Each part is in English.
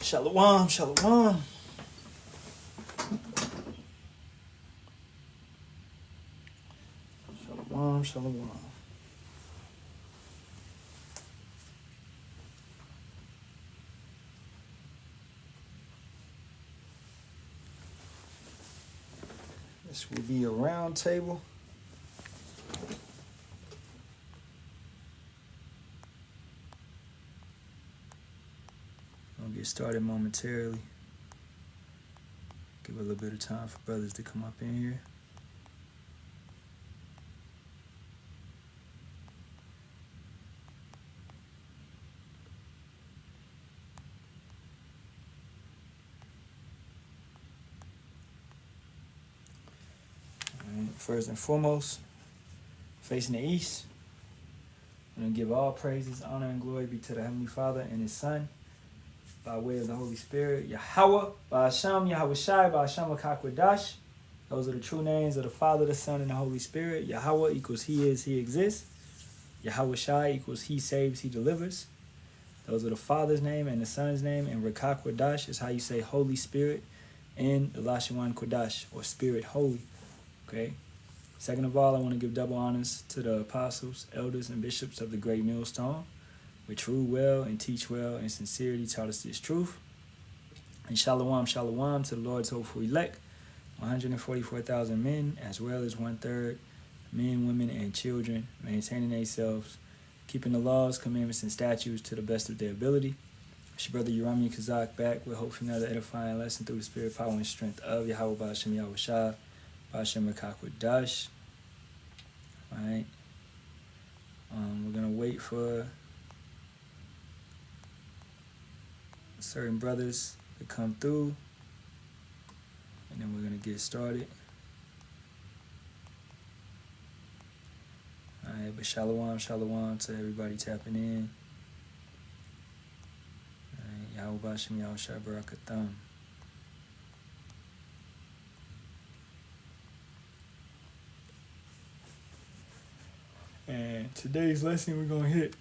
Shalawam, shalawam. Shalawam, shalawam. This will be a round table. I'll get started momentarily. Give a little bit of time for brothers to come up in here. First and foremost, facing the east, I'm going to give all praises, honor, and glory be to the Heavenly Father and His Son, by way of the Holy Spirit, Yahawah, Bahasham, Yahawashi, Bahasham, Akakwadash. Those are the true names of the Father, the Son, and the Holy Spirit. Yahawah equals He is, He exists. Yahawashi equals He saves, He delivers. Those are the Father's name and the Son's name, and Rakakwadash is how you say Holy Spirit in the Lashawan Kodash, or Spirit Holy. Okay? Second of all, I want to give double honors to the apostles, elders, and bishops of the great millstone, which rule well and teach well and sincerity taught us this truth. And shalawam, shalawam to the Lord's hopeful elect, 144,000 men, as well as 1/3 men, women, and children, maintaining themselves, keeping the laws, commandments, and statutes to the best of their ability. It's your brother Yerami Kazak back with hopefully another edifying lesson through the spirit, power, and strength of Yahawah, Bahasham, Yahawashi, Bahasham, Akakwadash. Alright. We're going to wait for certain brothers to come through, and then we're going to get started. Alright, but shalawam, shalawam to everybody tapping in. Alright, Yahawah, Bahasham, Yahawashi, Barak, Ahtham. And today's lesson, we're going to hit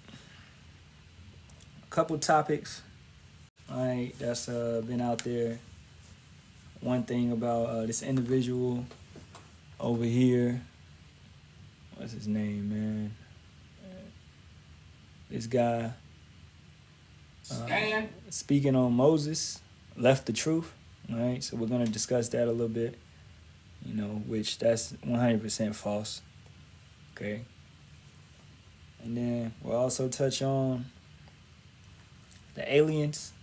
a couple topics, all right, that's been out there. One thing about this individual over here, what's his name, man? This guy, speaking on Moses, left the truth, all right? So we're going to discuss that a little bit, you know, which that's 100% false, okay? And then we'll also touch on the aliens,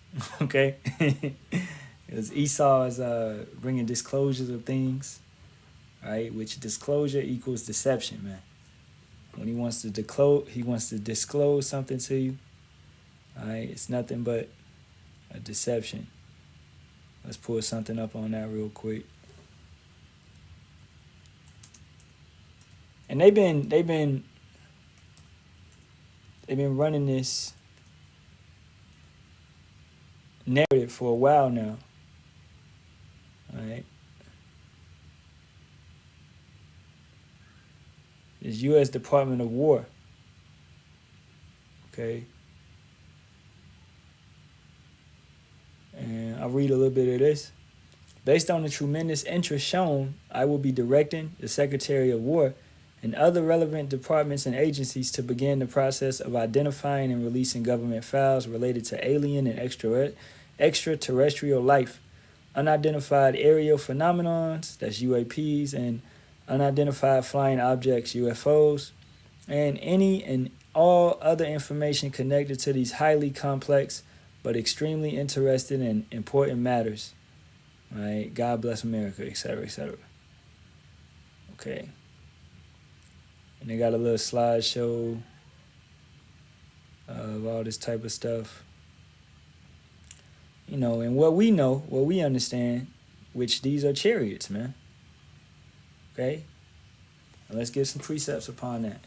okay? Because Esau is bringing disclosures of things, right? Which disclosure equals deception, man. When he wants to disclose something to you, all right? It's nothing but a deception. Let's pull something up on that real quick. And they've been running this narrative for a while now. All right. This U.S. Department of War. Okay. And I'll read a little bit of this. Based on the tremendous interest shown, I will be directing the Secretary of War and other relevant departments and agencies to begin the process of identifying and releasing government files related to alien and extraterrestrial life, unidentified aerial phenomenons, that's UAPs, and unidentified flying objects, UFOs, and any and all other information connected to these highly complex but extremely interesting and important matters. All right, God bless America, etc., etc. Okay. And they got a little slideshow of all this type of stuff. You know, and what we understand, which these are chariots, man. Okay? And let's get some precepts upon that.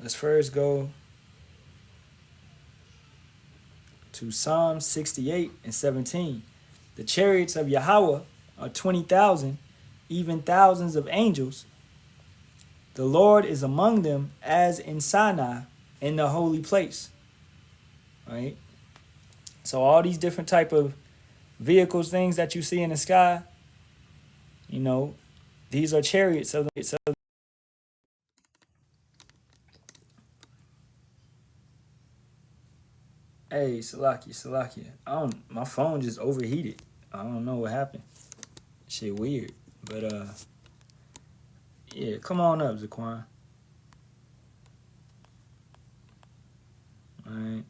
Let's first go to Psalm 68 and 17. The chariots of Yahawah are 20,000, even thousands of angels. The Lord is among them as in Sinai, in the holy place. Right? So all these different type of vehicles, things that you see in the sky, you know, these are chariots of the. Hey, Salakia. My phone just overheated. I don't know what happened. Shit weird. But yeah, come on up, Zaquan. Alright.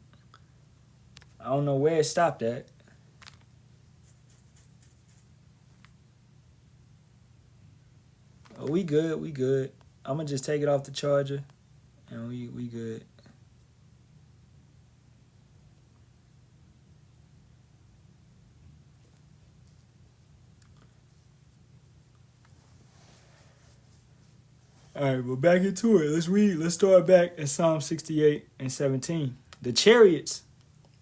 I don't know where it stopped at. Oh, we good. I'ma just take it off the charger and we good. All right, well, back into it. Let's read. Let's start back at Psalm 68 and 17. The chariots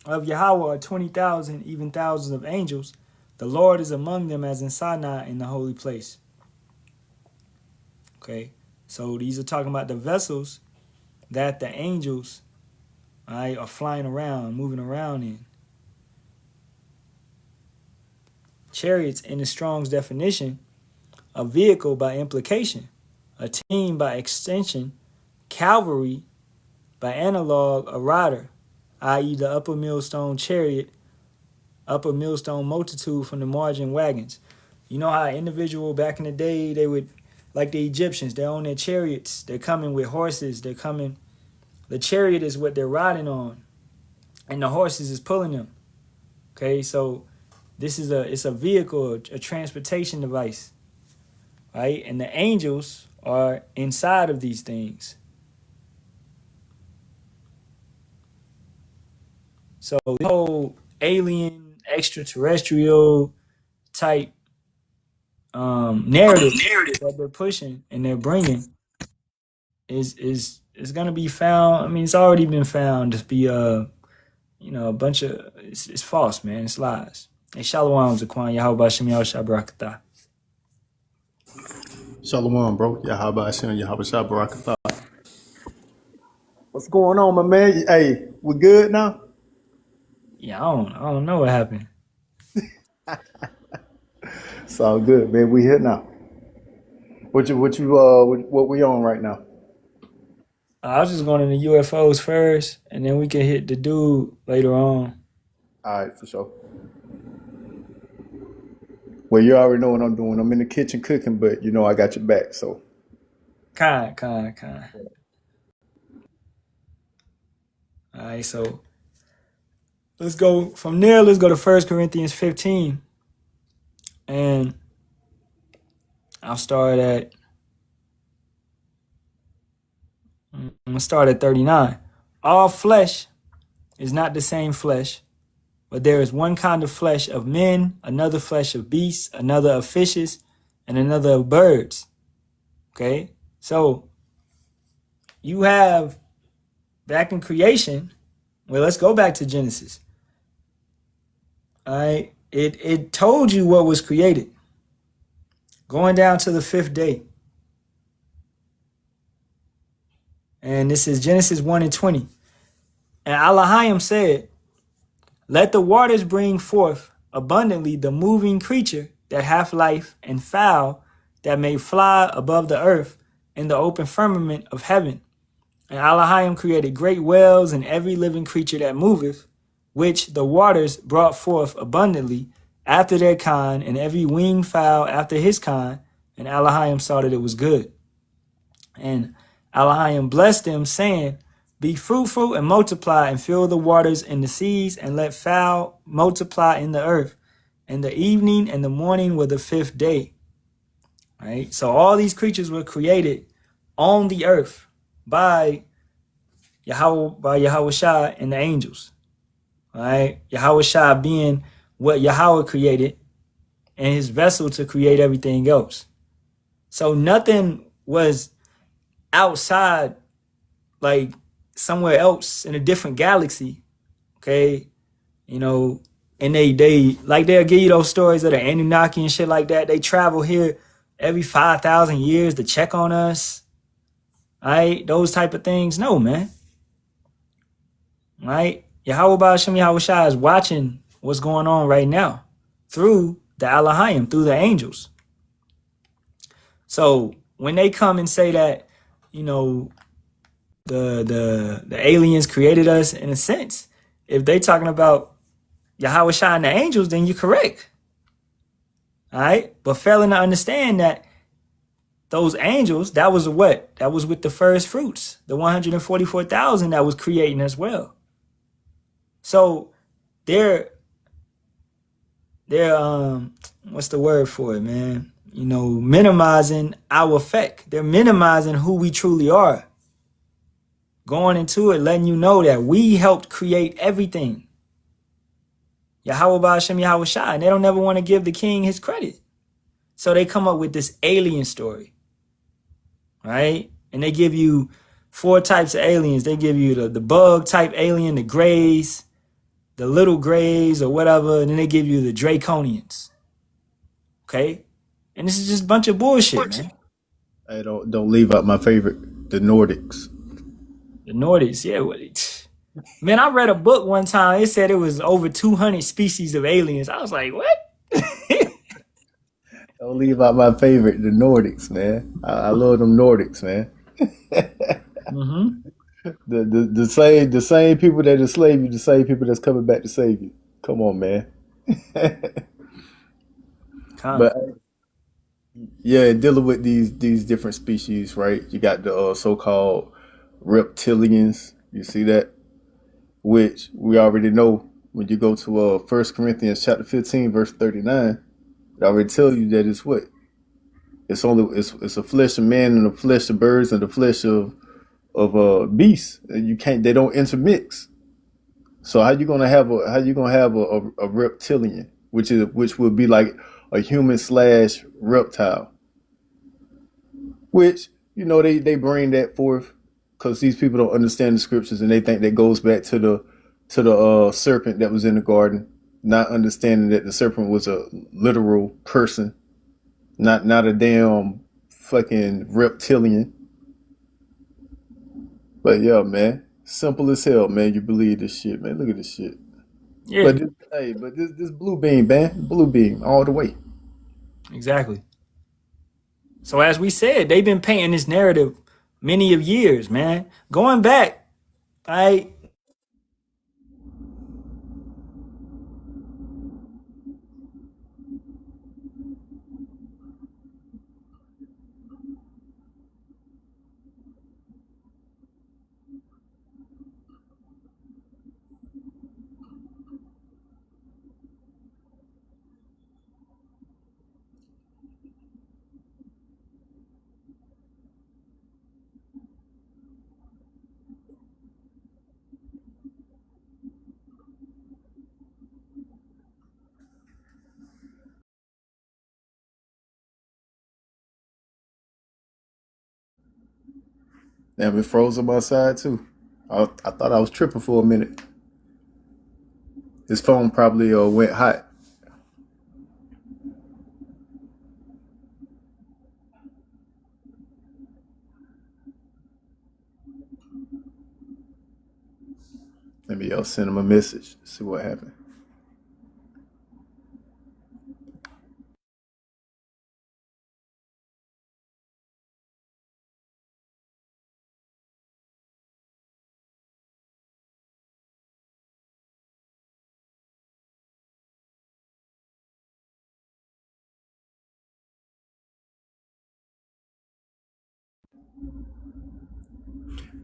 of Yahawah are 20,000, even thousands of angels. The Lord is among them as in Sinai in the holy place. Okay, so these are talking about the vessels that the angels, right, are flying around, moving around in. Chariots, in the Strong's definition, a vehicle by implication, a team by extension, cavalry by analog, a rider, i.e. the upper millstone chariot, upper millstone multitude from the margin wagons. You know how individual back in the day, they would, like the Egyptians, they're on their chariots, they're coming with horses, they're coming, the chariot is what they're riding on, and the horses is pulling them. Okay, so this is it's a vehicle, a transportation device, right? And the angels are inside of these things. So the whole alien, extraterrestrial type narrative that they're pushing and they're bringing is gonna be found. I mean, it's already been found to be a bunch of it's false, man. It's lies. Hey, Shalawam, Zaquan, Yahawah, Bahasham, Barak. Shalawam, bro. Bahasham, Barak. What's going on, my man? Hey, we good now? Yeah, I don't know what happened. It's all good, man. We here now. What we on right now? I was just going in the UFOs first, and then we can hit the dude later on. All right, for sure. Well, you already know what I'm doing. I'm in the kitchen cooking, but you know I got your back, so. Kind. All right, so let's go from there. Let's go to 1 Corinthians 15. And I'm going to start at 39. All flesh is not the same flesh, but there is one kind of flesh of men, another flesh of beasts, another of fishes, and another of birds. Okay? So you have back in creation, well, let's go back to Genesis. All right? It told you what was created. Going down to the 5th day. And this is Genesis 1 and 20. And Halalyam said, let the waters bring forth abundantly the moving creature that hath life, and fowl that may fly above the earth in the open firmament of heaven. And Halalyam created great whales and every living creature that moveth, which the waters brought forth abundantly after their kind, and every winged fowl after his kind. And Halalyam saw that it was good. And Halalyam blessed them, saying, be fruitful and multiply, and fill the waters and the seas, and let fowl multiply in the earth. And the evening and the morning were the 5th day. Right? So all these creatures were created on the earth by Yahawashi and the angels. Right? Yahawashi being what Yahawah created, and his vessel to create everything else. So nothing was outside, like somewhere else in a different galaxy, okay, you know, and they like they'll give you those stories of the Anunnaki and shit like that. They travel here every 5,000 years to check on us, right? Those type of things. No, man, right? Yahawah Bahasham Yahawashi is watching what's going on right now through the Halalyam, through the angels. So when they come and say that, you know, the aliens created us, in a sense, if they talking about Yahawashi and the angels, then you're correct. All right. But failing to understand that those angels, that was what? That was with the first fruits, the 144,000 that was creating as well. So they're what's the word for it, man? You know, minimizing our effect. They're minimizing who we truly are. Going into it, letting you know that we helped create everything. Yahawah Bahasham Yahawashi, and they don't never want to give the king his credit. So they come up with this alien story, right? And they give you 4 types of aliens. They give you the bug type alien, the grays, the little grays or whatever, and then they give you the draconians. Okay? And this is just a bunch of bullshit, man. Hey, don't leave out my favorite, the Nordics. The Nordics, yeah. Man, I read a book one time. It said it was over 200 species of aliens. I was like, what? Don't leave out my favorite, the Nordics, man. I love them Nordics, man. Mm-hmm. The same people that enslave you, the same people that's coming back to save you. Come on, man. But yeah, dealing with these different species, right? You got the so-called reptilians. You see that, which we already know when you go to 1 Corinthians chapter 15, verse 39. It already tell you that it's what? It's a flesh of man and the flesh of birds and the flesh of beasts. And you can't. They don't intermix. So how you gonna have a reptilian, which will be like a human slash reptile? Which they bring that forth because these people don't understand the scriptures and they think that goes back to the serpent that was in the garden, not understanding that the serpent was a literal person, not a damn fucking reptilian. But yeah, man, simple as hell, man. You believe this shit, man. Look at this shit. Yeah. But this blue beam, man, blue beam all the way. Exactly. So as we said, they've been painting this narrative many of years, man. Going back, I Damn, it froze on my side too. I thought I was tripping for a minute. His phone probably went hot. Maybe I'll send him a message. See what happened.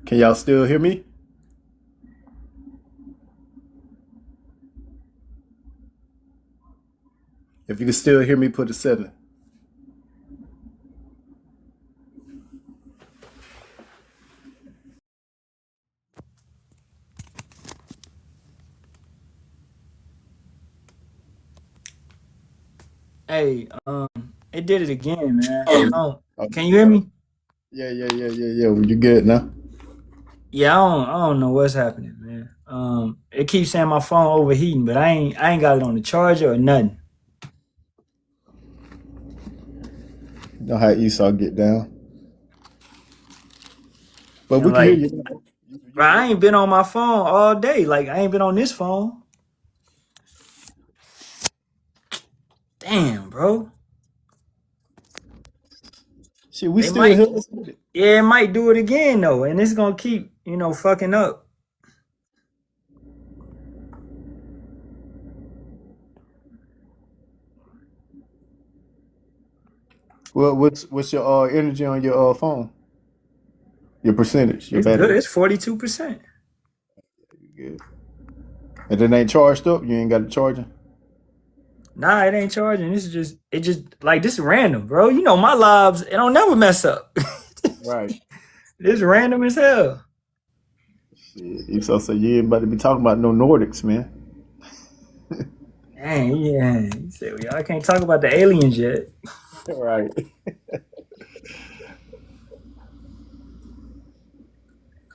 Can y'all still hear me? If you can still hear me, put a 7. hey, it did it again, man. Can you hear Oh, me? yeah. Well, you good now? Yeah, I don't know what's happening, man. It keeps saying my phone overheating, but I ain't got it on the charger or nothing. You know how Esau get down. But And we can hear like, you. bro, I ain't been on my phone all day. Like, I ain't been on this phone. Damn, bro. Shit, we They still might, here. yeah, it might do it again though, and it's gonna keep, fucking up. Well, what's your energy on your phone? Your percentage, your It's good. battery. It's 42%. Good. And then ain't charged up. You ain't got it charging. Nah, it ain't charging. It just like this is random, bro. You know my lives, it don't never mess up. Right. It's random as hell. Shit, Esau said you ain't about to be talking about no Nordics, man. Dang, yeah. You say, well, y'all can't talk about the aliens yet. Right.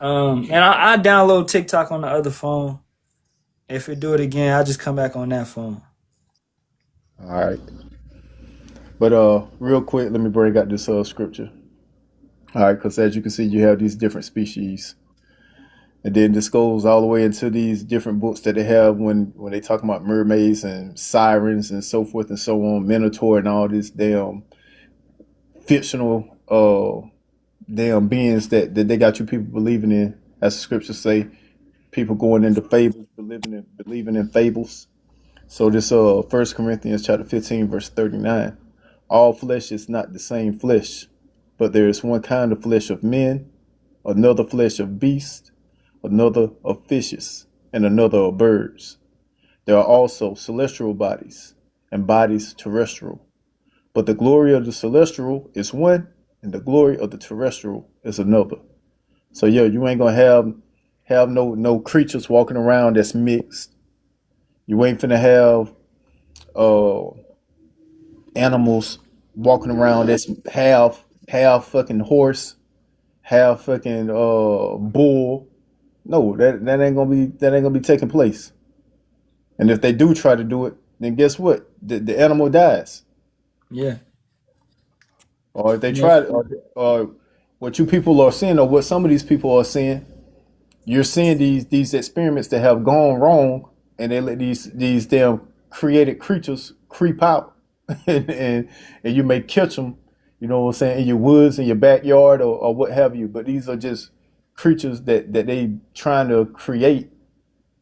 And I download TikTok on the other phone. If it do it again, I'll just come back on that phone. All right. But real quick, let me bring out this scripture. All right, because as you can see, you have these different species, and then this goes all the way into these different books that they have when they talk about mermaids and sirens and so forth and so on, Minotaur and all these damn fictional damn beings that they got you people believing in, as the scriptures say, people going into fables, believing in fables. So this 1 Corinthians chapter 15 verse 39. All flesh is not the same flesh, but there is one kind of flesh of men, another flesh of beasts, another of fishes, and another of birds. There are also celestial bodies and bodies terrestrial. But the glory of the celestial is one, and the glory of the terrestrial is another. So yeah, you ain't gonna have no creatures walking around that's mixed. You ain't finna have uh animals walking around that's half fucking horse, half fucking bull. No, that ain't gonna be taking place. And if they do try to do it, then guess what? The animal dies. Yeah. Or if they Yeah. try, or what you people are seeing, or what some of these people are seeing, you're seeing these experiments that have gone wrong, and they let these damn created creatures creep out, and you may catch them, you know what I'm saying, in your woods, in your backyard, or what have you. But these are just creatures that they trying to create,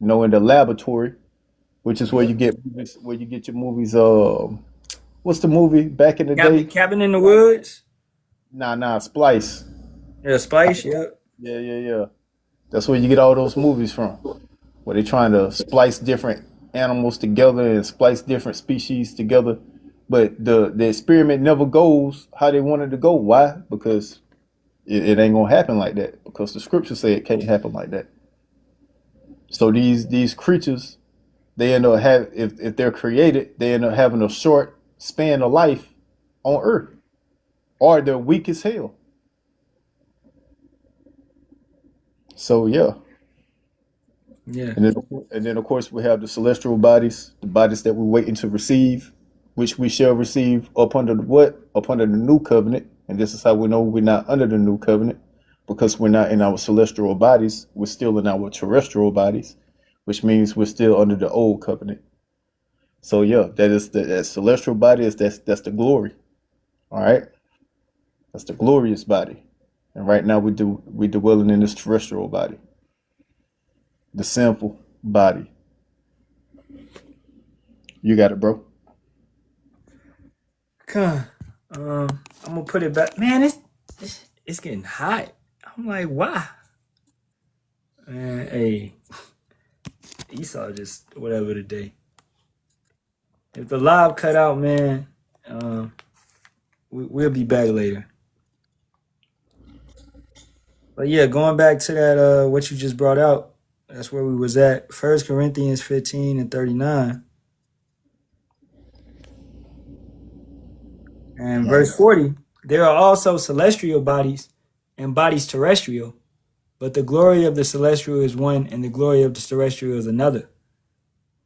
in the laboratory, which is where you get your movies. What's the movie back in the day? Cabin in the Woods. Nah, Splice. Yeah, Spice. Yep. Yeah. That's where you get all those movies from, where they're trying to splice different animals together and splice different species together. But the experiment never goes how they want it to go. Why? Because it ain't gonna happen like that. Because the scriptures say it can't happen like that. So these creatures, they end up if they're created, they end up having a short span of life on Earth, or they're weak as hell. So yeah. Yeah. And then of course we have the celestial bodies, the bodies that we're waiting to receive, which we shall receive up under the what? Up under the new covenant. And this is how we know we're not under the new covenant, because we're not in our celestial bodies. We're still in our terrestrial bodies, which means we're still under the old covenant. So yeah, that celestial body is that's the glory. All right, that's the glorious body. And right now we dwelling in this terrestrial body, the sinful body. You got it, bro. Come. I'm gonna put it back. Man, it's getting hot. I'm like, why? Man, hey, Esau just whatever today. If the live cut out, man, we'll be back later. But yeah, going back to that, what you just brought out, that's where we was at. 1 Corinthians 15 and 39. And All right. verse 40, there are also celestial bodies and bodies terrestrial. but the glory of the celestial is one, and the glory of the terrestrial is another.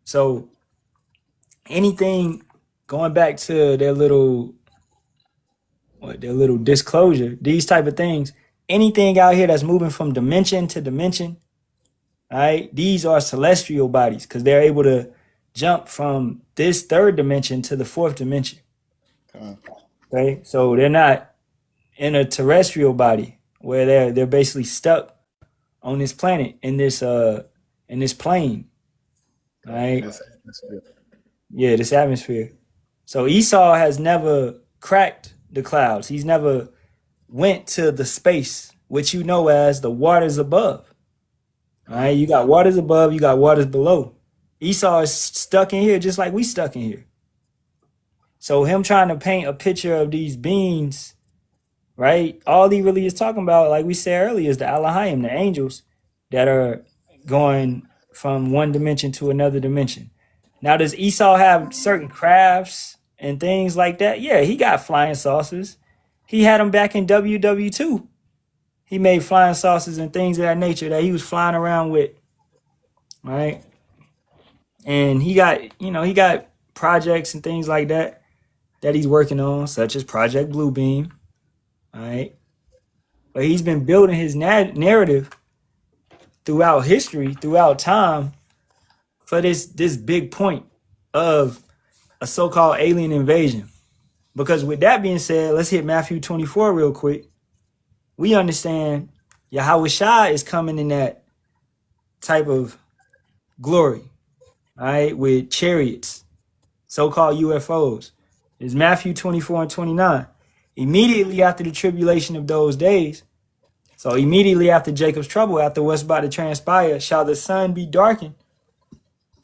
So anything going back to their little disclosure, these type of things, anything out here that's moving from dimension to dimension, all right, these are celestial bodies because they're able to jump from this third dimension to the fourth dimension. Okay, so they're not in a terrestrial body where they're basically stuck on this planet in this plane. All right. Yeah, this atmosphere. So Esau has never cracked the clouds. He's never went to the space, which you know as the waters above. All right, you got waters above, you got waters below. Esau is stuck in here just like we stuck in here. So him trying to paint a picture of these beings, right? All he really is talking about, like we said earlier, is the Halalyam, the angels that are going from one dimension to another dimension. Now, does Esau have certain crafts and things like that? Yeah, he got flying saucers. He had them back in WW2. He made flying saucers and things of that nature that he was flying around with, right? And he got projects and things like that he's working on, such as Project Bluebeam, all right? But he's been building his narrative throughout history, throughout time, for this big point of a so-called alien invasion. Because with that being said, let's hit Matthew 24 real quick. We understand Yahawashi is coming in that type of glory, all right, with chariots, so-called UFOs. It's Matthew 24 and 29. Immediately after the tribulation of those days, so immediately after Jacob's trouble, after what's about to transpire, shall the sun be darkened,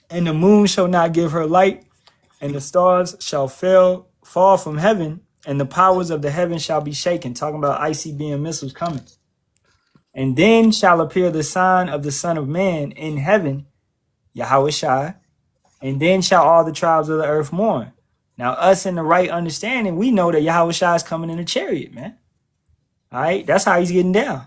and the moon shall not give her light, and the stars shall fall from heaven, and the powers of the heaven shall be shaken. Talking about ICBM missiles coming. And then shall appear the sign of the Son of Man in heaven, Yahawashi, and then shall all the tribes of the earth mourn. Now, us in the right understanding, we know that Yahawashi is coming in a chariot, man. All right, that's how he's getting down.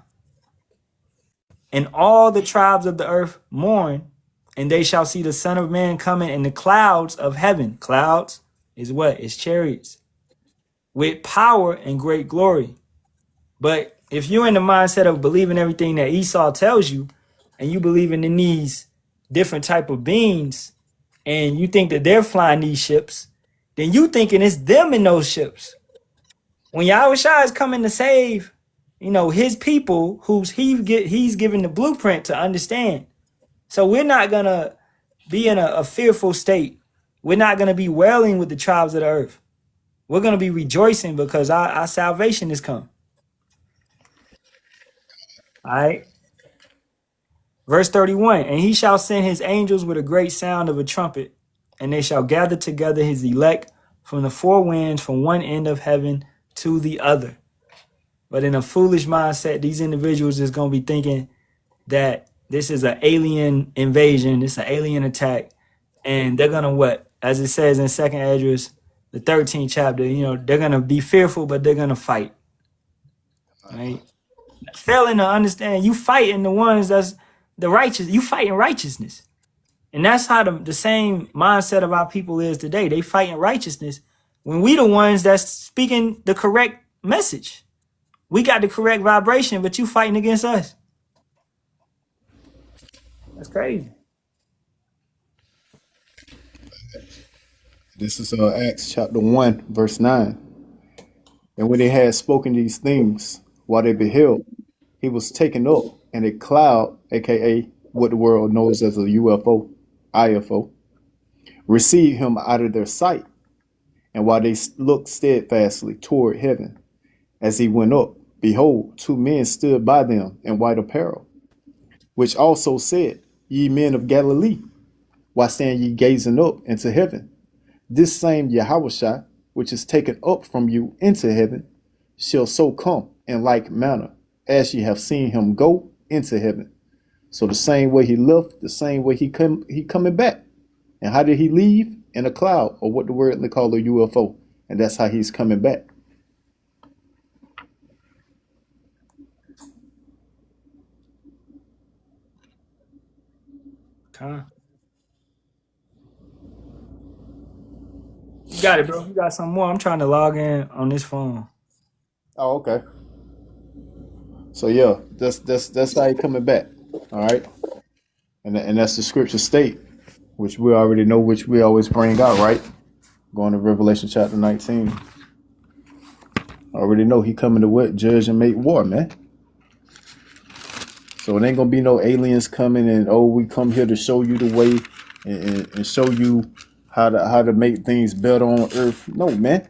And all the tribes of the earth mourn, and they shall see the Son of Man coming in the clouds of heaven. Clouds is what? It's chariots. With power and great glory. But if you're in the mindset of believing everything that Esau tells you, and you believing in these different type of beings, and you think that they're flying these ships, then you thinking it's them in those ships. When Yahawashi is coming to save, his people, he's given the blueprint to understand. So we're not gonna be in a fearful state. We're not gonna be wailing with the tribes of the earth. We're gonna be rejoicing because our salvation has come. All right. Verse 31, and he shall send his angels with a great sound of a trumpet, and they shall gather together his elect from the four winds, from one end of heaven to the other. But in a foolish mindset, these individuals is going to be thinking that this is an alien invasion, this is an alien attack, and they're going to what? As it says in 2nd Esdras, the 13th chapter, they're going to be fearful, but they're going to fight. Right? Failing to understand, you fighting the ones that's the righteous, you fighting righteousness. And that's how the same mindset of our people is today. They fighting righteousness when we the ones that's speaking the correct message. We got the correct vibration, but you fighting against us. That's crazy. This is Acts chapter 1, verse 9. And when they had spoken these things, while they beheld, he was taken up, and a cloud, aka what the world knows as a UFO, IFO, received him out of their sight. And while they looked steadfastly toward heaven, as he went up, behold, two men stood by them in white apparel, which also said, Ye men of Galilee, why stand ye gazing up into heaven? This same Yahawashi, which is taken up from you into heaven, shall so come in like manner as ye have seen him go into heaven. So the same way he left, the same way he coming back. And how did he leave? In a cloud, or what the word they call a UFO. And that's how he's coming back. Huh? You got it, bro. You got some more. I'm trying to log in on this phone. Oh, okay. So yeah, that's how he coming back. All right, and that's the scripture state, which we already know, which we always bring out, right? Going to Revelation chapter 19. Already know he coming to what? Judge and make war, man. So it ain't gonna be no aliens coming and we come here to show you the way and show you how to make things better on earth. No, man.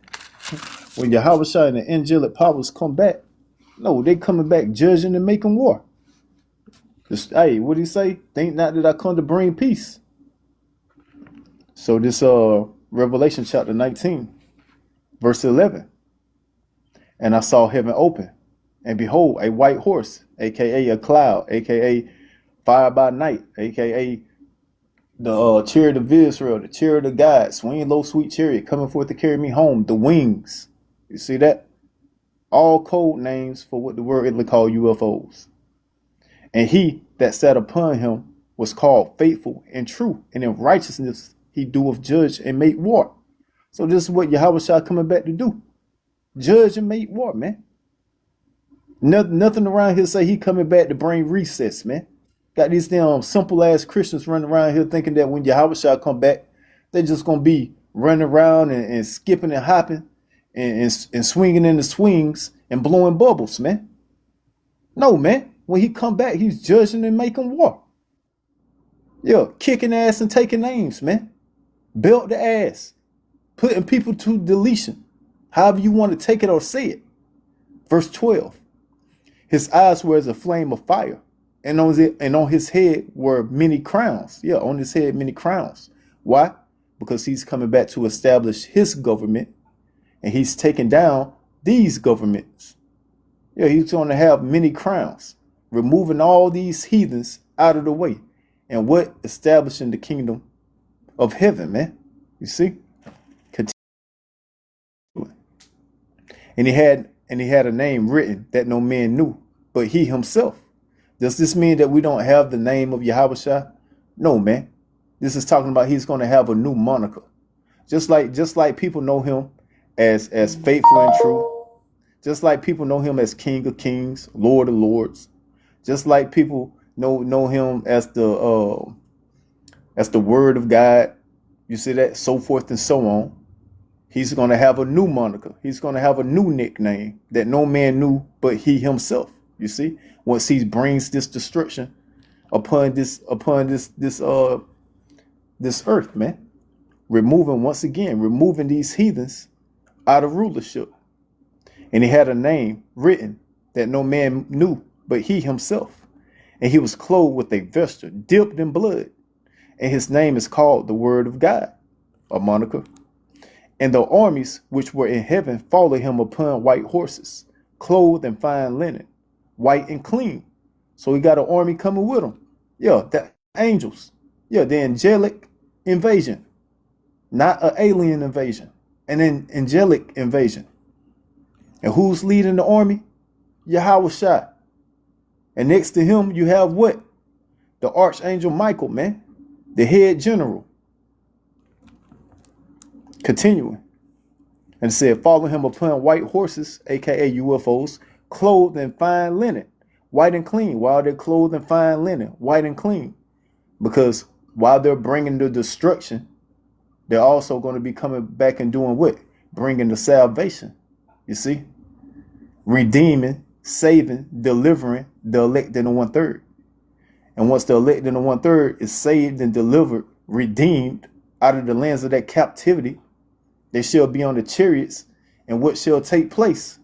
When Yahawashi and the angelic powers come back, no, they coming back judging and making war. Hey, what do he say? Think not that I come to bring peace. So this Revelation chapter 19, verse 11. And I saw heaven open, and behold, a white horse, aka a cloud, aka fire by night, aka the chariot of Israel, the chariot of God, swinging low, sweet chariot, coming forth to carry me home. The wings, you see that? All code names for what the word Italy call UFOs. And he that sat upon him was called faithful and true, and in righteousness he doeth judge and make war. So this is what Yahawashi coming back to do. Judge and make war, man. Nothing around here say he coming back to bring recess, man. Got these damn simple ass Christians running around here thinking that when Yahawashi come back, they're just gonna be running around and skipping and hopping and swinging in the swings and blowing bubbles, man. No, man. When he come back, he's judging and making war. Yeah, kicking ass and taking names, man. Belt the ass, putting people to deletion. However you want to take it or say it. Verse 12. His eyes were as a flame of fire, and on his head were many crowns. Yeah, on his head many crowns. Why? Because he's coming back to establish his government, and he's taking down these governments. Yeah, he's going to have many crowns, removing all these heathens out of the way, and what? Establishing the kingdom of heaven, man. You see? And he had a name written that no man knew, but he himself. Does this mean that we don't have the name of Yahawashi? No, man. This is talking about he's going to have a new moniker. Just like people know him as faithful and true. Just like people know him as King of Kings, Lord of Lords. Just like people know him as the Word of God. You see that? So forth and so on. He's going to have a new moniker. He's going to have a new nickname that no man knew but he himself. You see, once he brings this destruction upon this earth, man, removing these heathens out of rulership. And he had a name written that no man knew but he himself. And he was clothed with a vesture dipped in blood. And his name is called the Word of God, a moniker. And the armies which were in heaven followed him upon white horses, clothed in fine linen, white and clean. So he got an army coming with him. Yeah, the angels. Yeah, the angelic invasion. Not an alien invasion. An angelic invasion. And who's leading the army? Yahawashi. And next to him, you have what? The Archangel Michael, man. The head general. Continuing. And it said, follow him upon white horses, aka UFOs, clothed in fine linen, white and clean. While they're clothed in fine linen, white and clean. Because while they're bringing the destruction, they're also going to be coming back and doing what? Bringing the salvation. You see? Redeeming, saving, delivering the elect in the 1/3. And once the elect in the 1/3 is saved and delivered, redeemed out of the lands of that captivity, they shall be on the chariots, and what shall take place?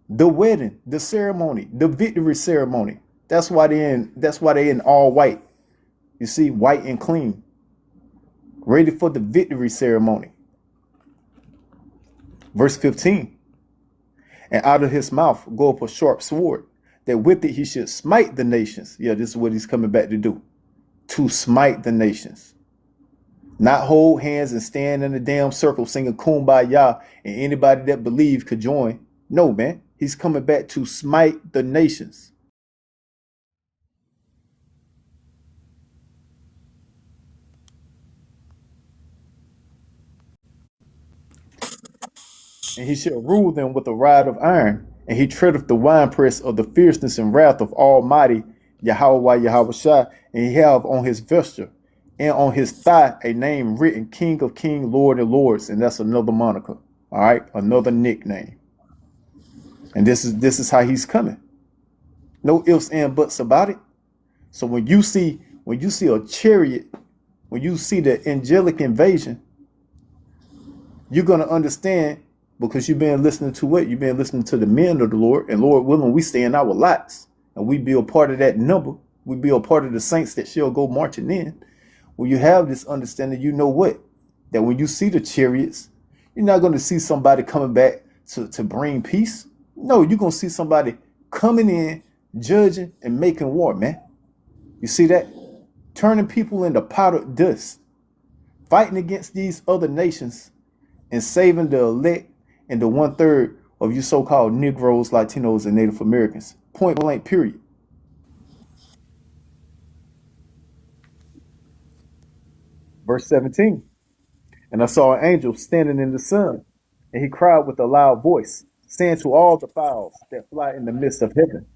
The wedding, the ceremony, the victory ceremony. That's why they're in all white. You see, white and clean. Ready for the victory ceremony. Verse 15. And out of his mouth go up a sharp sword, that with it he should smite the nations. Yeah, this is what he's coming back to do. To smite the nations. Not hold hands and stand in a damn circle singing Kumbaya and anybody that believes could join. No, man. He's coming back to smite the nations. and he shall rule them with a rod of iron, and he treadeth the winepress of the fierceness and wrath of Almighty Yahawah Yahawashi, and he have on his vesture and on his thigh a name written, King of Kings, Lord of Lords, and that's another moniker. All right, another nickname. And this is how he's coming. No ifs and buts about it. So when you see a chariot, when you see the angelic invasion, you're gonna understand, because you've been listening to what? You've been listening to the men of the Lord, and Lord willing, we stay in our lots, and we be a part of that number. We be a part of the saints that shall go marching in. When you have this understanding, you know what? That when you see the chariots, you're not going to see somebody coming back to bring peace. No, you're going to see somebody coming in, judging, and making war, man. You see that? Turning people into powdered dust, fighting against these other nations, and saving the elect and the 1/3 of you so-called Negroes, Latinos, and Native Americans. Point blank, period. Verse 17. And I saw an angel standing in the sun, and he cried with a loud voice, saying to all the fowls that fly in the midst of heaven,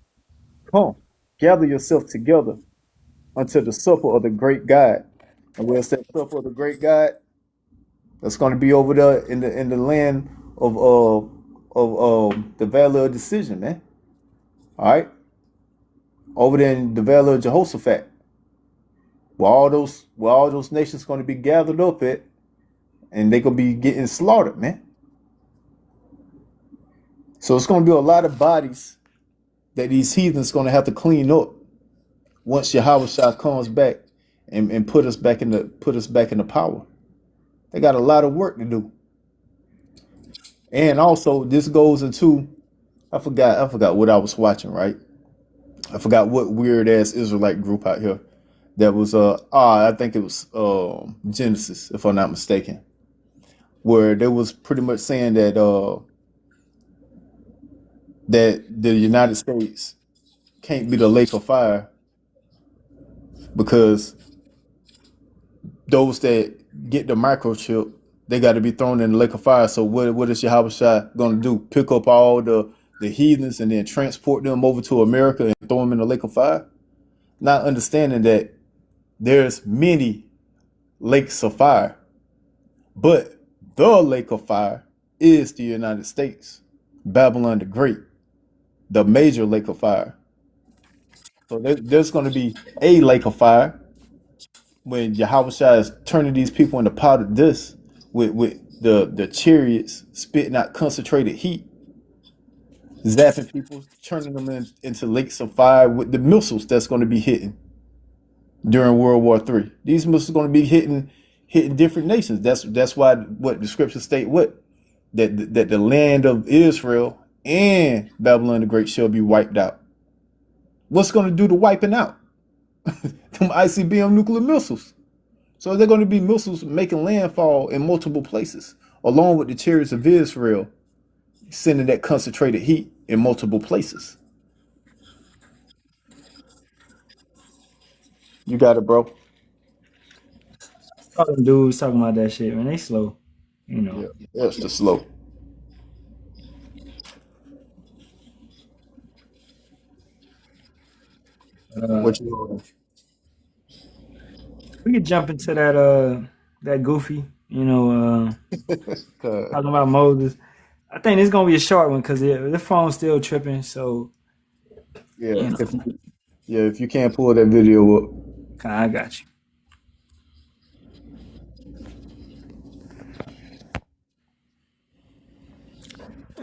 Come, gather yourself together unto the supper of the great God. And where's that supper of the great God? That's going to be over there in the land of the Valley of Decision, man. All right, over there in the Valley of Jehoshaphat, where all those nations going to be gathered up at, and they gonna be getting slaughtered, man. So it's gonna be a lot of bodies that these heathens gonna have to clean up once Yahawashi comes back and put us back in the power. They got a lot of work to do. And also this goes into, I forgot what I was watching, right? I forgot what weird ass Israelite group out here that was I think it was Genesis, if I'm not mistaken, where they was pretty much saying that that the United States can't be the lake of fire because those that get the microchip, they got to be thrown in the lake of fire. So what is Yahawashi going to do? Pick up all the heathens and then transport them over to America and throw them in the lake of fire? Not understanding that there's many lakes of fire, but the lake of fire is the United States, Babylon the Great, the major lake of fire. So there's going to be a lake of fire when Yahawashi is turning these people into powdered dust with the chariots spitting out concentrated heat, zapping people, turning them into lakes of fire with the missiles that's going to be hitting during World War III. These missiles are going to be hitting different nations. That's why what the scriptures state that the land of Israel and Babylon the Great shall be wiped out. What's going to do the wiping out? Them ICBM nuclear missiles. So they're going to be missiles making landfall in multiple places, along with the chariots of Israel sending that concentrated heat in multiple places. You got it, bro. All them dudes talking about that shit, man. They slow, you know. Yeah, that's the slow. What you We could jump into that goofy, talking about Moses. I think it's gonna be a short one because the phone's still tripping. So yeah, if you can't pull that video up. okay, I got you.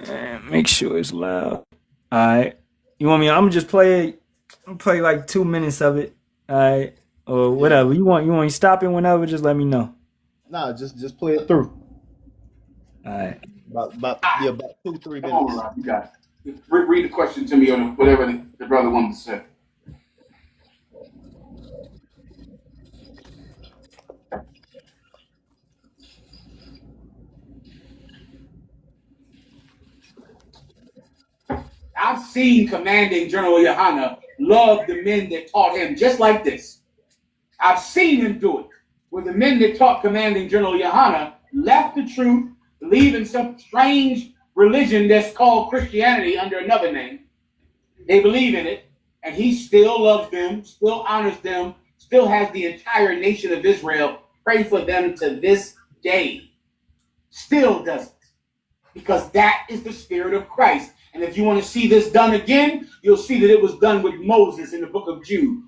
And make sure it's loud. All right. You want me? I'm gonna just play it. I'm gonna play like 2 minutes of it. All right. Or whatever. You want to stop it whenever, just let me know. Nah, just play it through. All right. About 2-3 minutes. You got it. Read the question to me on whatever the brother wanted to say. I've seen Commanding General Yahawashi love the men that taught him just like this. I've seen him do it. When the men that taught Commanding General Yahawashi left the truth, believe in some strange religion that's called Christianity under another name. They believe in it, and he still loves them, still honors them, still has the entire nation of Israel pray for them to this day. Still does it. Because that is the spirit of Christ. And if you want to see this done again, you'll see that it was done with Moses in the book of Jude,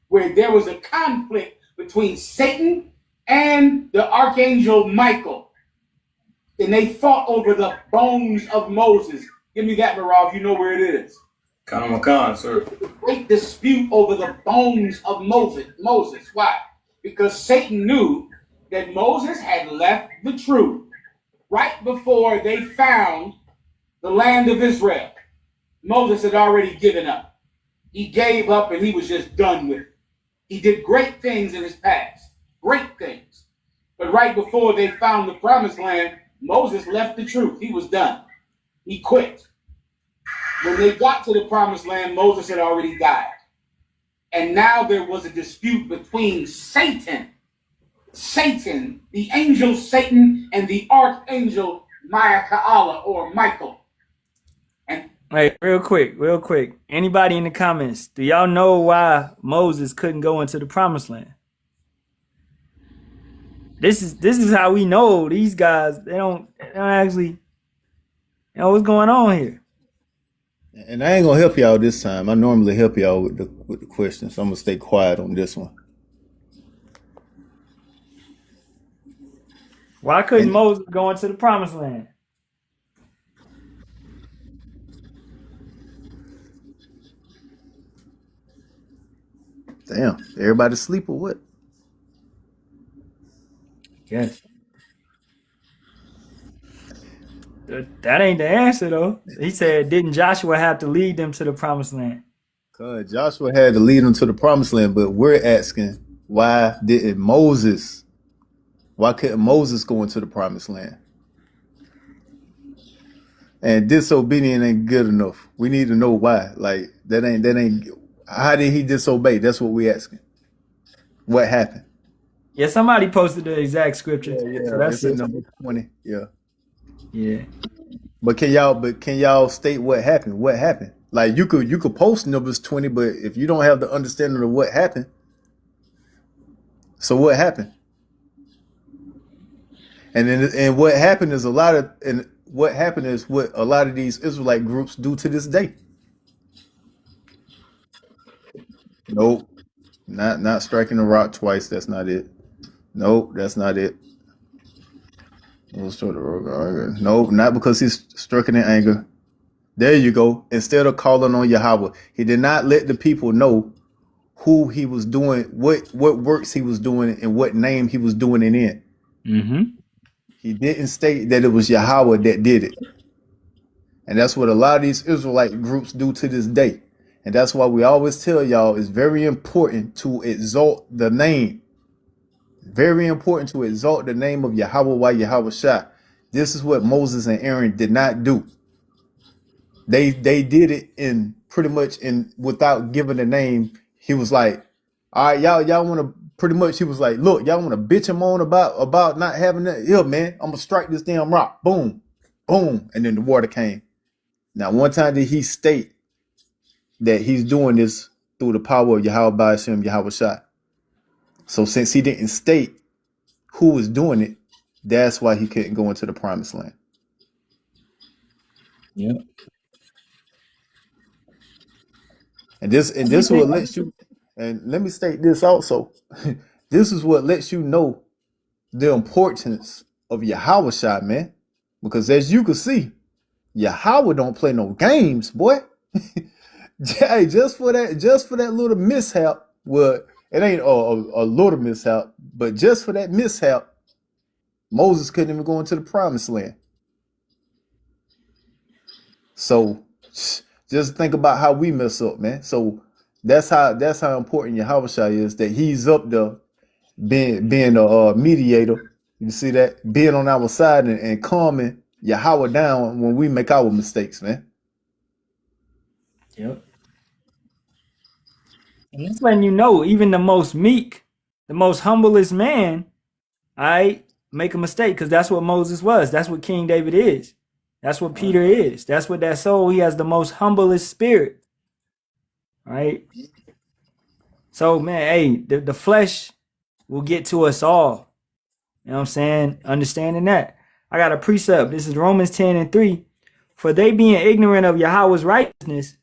where there was a conflict between Satan and the archangel Michael. And they fought over the bones of Moses. Give me that, Barak, you know where it is. Con, sir. Great dispute over the bones of Moses. Why? Because Satan knew that Moses had left the truth right before they found the land of Israel. Moses had already given up. He gave up and he was just done with it. He did great things in his past. Great things. But right before they found the promised land, Moses left the truth. He was done. He quit. When they got to the promised land, Moses had already died. And now there was a dispute between Satan, the angel Satan, and the archangel Michael or Michael. And Hey, real quick. Anybody in the comments, do y'all know why Moses couldn't go into the promised land? This is how we know these guys, they don't actually know what's going on here. And I ain't gonna help y'all this time. I normally help y'all with the questions, so I'm gonna stay quiet on this one. Why couldn't Moses go into the promised land? Damn, everybody sleep or what? Yes. That ain't the answer though. He said, didn't Joshua have to lead them to the promised land? Cause Joshua had to lead them to the promised land, but we're asking, why couldn't Moses go into the promised land? And disobedient ain't good enough. We need to know why. Like that ain't how did he disobey? That's what we asking. What happened? Yeah, somebody posted the exact scripture. Yeah, so that's it's it. in number 20. Yeah. Yeah. But can y'all state what happened? What happened? Like you could post numbers 20, but if you don't have the understanding of what happened, so what happened? And what happened is what a lot of these Israelite groups do to this day. Nope. Not striking the rock twice, that's not it. Nope, that's not it. No, not because he's stricken in anger. There you go. Instead of calling on Yahawah, he did not let the people know who he was doing, what works he was doing, and what name he was doing it in. Mm-hmm. He didn't state that it was Yahawah that did it. And that's what a lot of these Israelite groups do to this day. And that's why we always tell y'all it's very important to exalt the name. Very important to exalt the name of Yahawah Yahawashi. This is what Moses and Aaron did not do. They did it in pretty much without giving a name. He was like, all right, y'all want to pretty much. He was like, look, y'all want to bitch him on about not having that. Yeah, man, I'm gonna strike this damn rock. Boom, boom, and then the water came. Now, one time did he state that he's doing this through the power of Yahweh Bahasham Yahawashi. So since he didn't state who was doing it, that's why he couldn't go into the promised land. Yep. And this what lets you, and let me state this also. This is what lets you know the importance of Yahawashi, man. Because as you can see, Yahawah don't play no games, boy. Hey, just for that little mishap, well, it ain't a little mishap, but just for that mishap, Moses couldn't even go into the promised land. So just think about how we mess up, man. So that's how important Yahawashi is, that he's up there being a mediator. You see that? Being on our side and calming Yahawah down when we make our mistakes, man. Yep. And that's letting you know, even the most meek, the most humblest man, make a mistake, because that's what Moses was. That's what King David is. That's what Peter is. That's what that soul. He has the most humblest spirit. Right? So, man, hey, the flesh will get to us all. You know what I'm saying? Understanding that. I got a precept. This is Romans 10:3. For they being ignorant of Yahawah's righteousness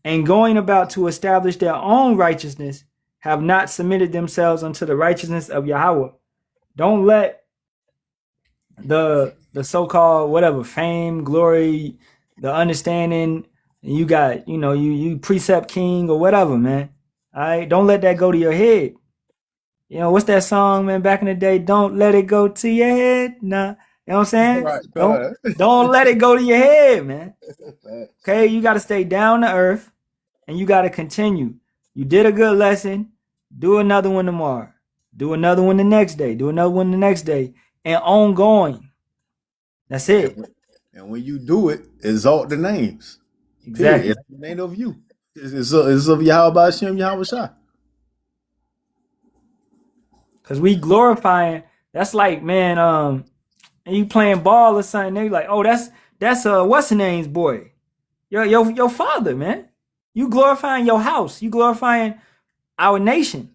and going about to establish their own righteousness, have not submitted themselves unto the righteousness of Yahawah. Don't let the so-called whatever fame, glory, the understanding you got, you precept king or whatever, man. All right, don't let that go to your head. You know, what's that song, man, back in the day? Don't let it go to your head. Nah. You know what I'm saying? Right, don't let it go to your head, man. Okay, you got to stay down to earth and you got to continue. You did a good lesson. Do another one tomorrow. Do another one the next day. Do another one the next day. And ongoing. That's it. And when you do it, exalt the names. Exactly. It ain't of you. It's of Yahweh Bahasham, Yahawashi. Because we glorifying, that's like, man, and you playing ball or something, they like, oh, that's what's the name's boy? Your father, man. You glorifying your house. You glorifying our nation.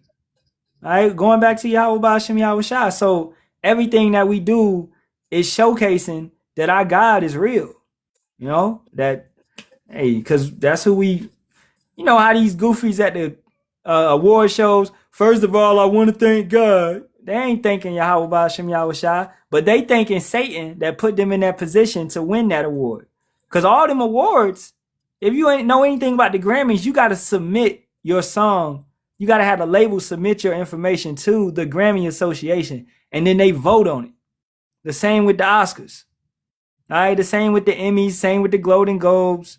All right, going back to Yahweh Bahasham Yahawashi. So everything that we do is showcasing that our God is real. You know, that, hey, because that's who we, you know how these goofies at the award shows, first of all, I want to thank God. They ain't thanking Yahweh Bahasham Yahawashi, but they thanking Satan that put them in that position to win that award. Because all them awards, if you ain't know anything about the Grammys, you got to submit your song. You got to have a label submit your information to the Grammy Association, and then they vote on it. The same with the Oscars. All right, the same with the Emmys, same with the Golden Globes,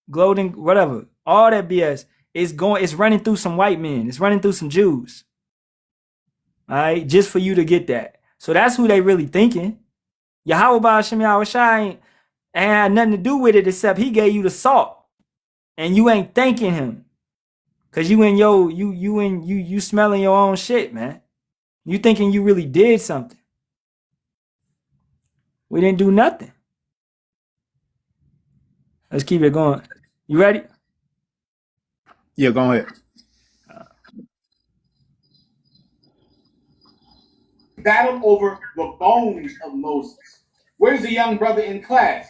whatever. All that BS it's running through some white men. It's running through some Jews. All right, just for you to get that. So that's who they really thinking. Yahweh Bahasham Yahawashi ain't had nothing to do with it except he gave you the salt, and you ain't thanking him, cause you smelling your own shit, man. You thinking you really did something. We didn't do nothing. Let's keep it going. You ready? Yeah, go ahead. Battle over the bones of Moses. Where's the young brother in class?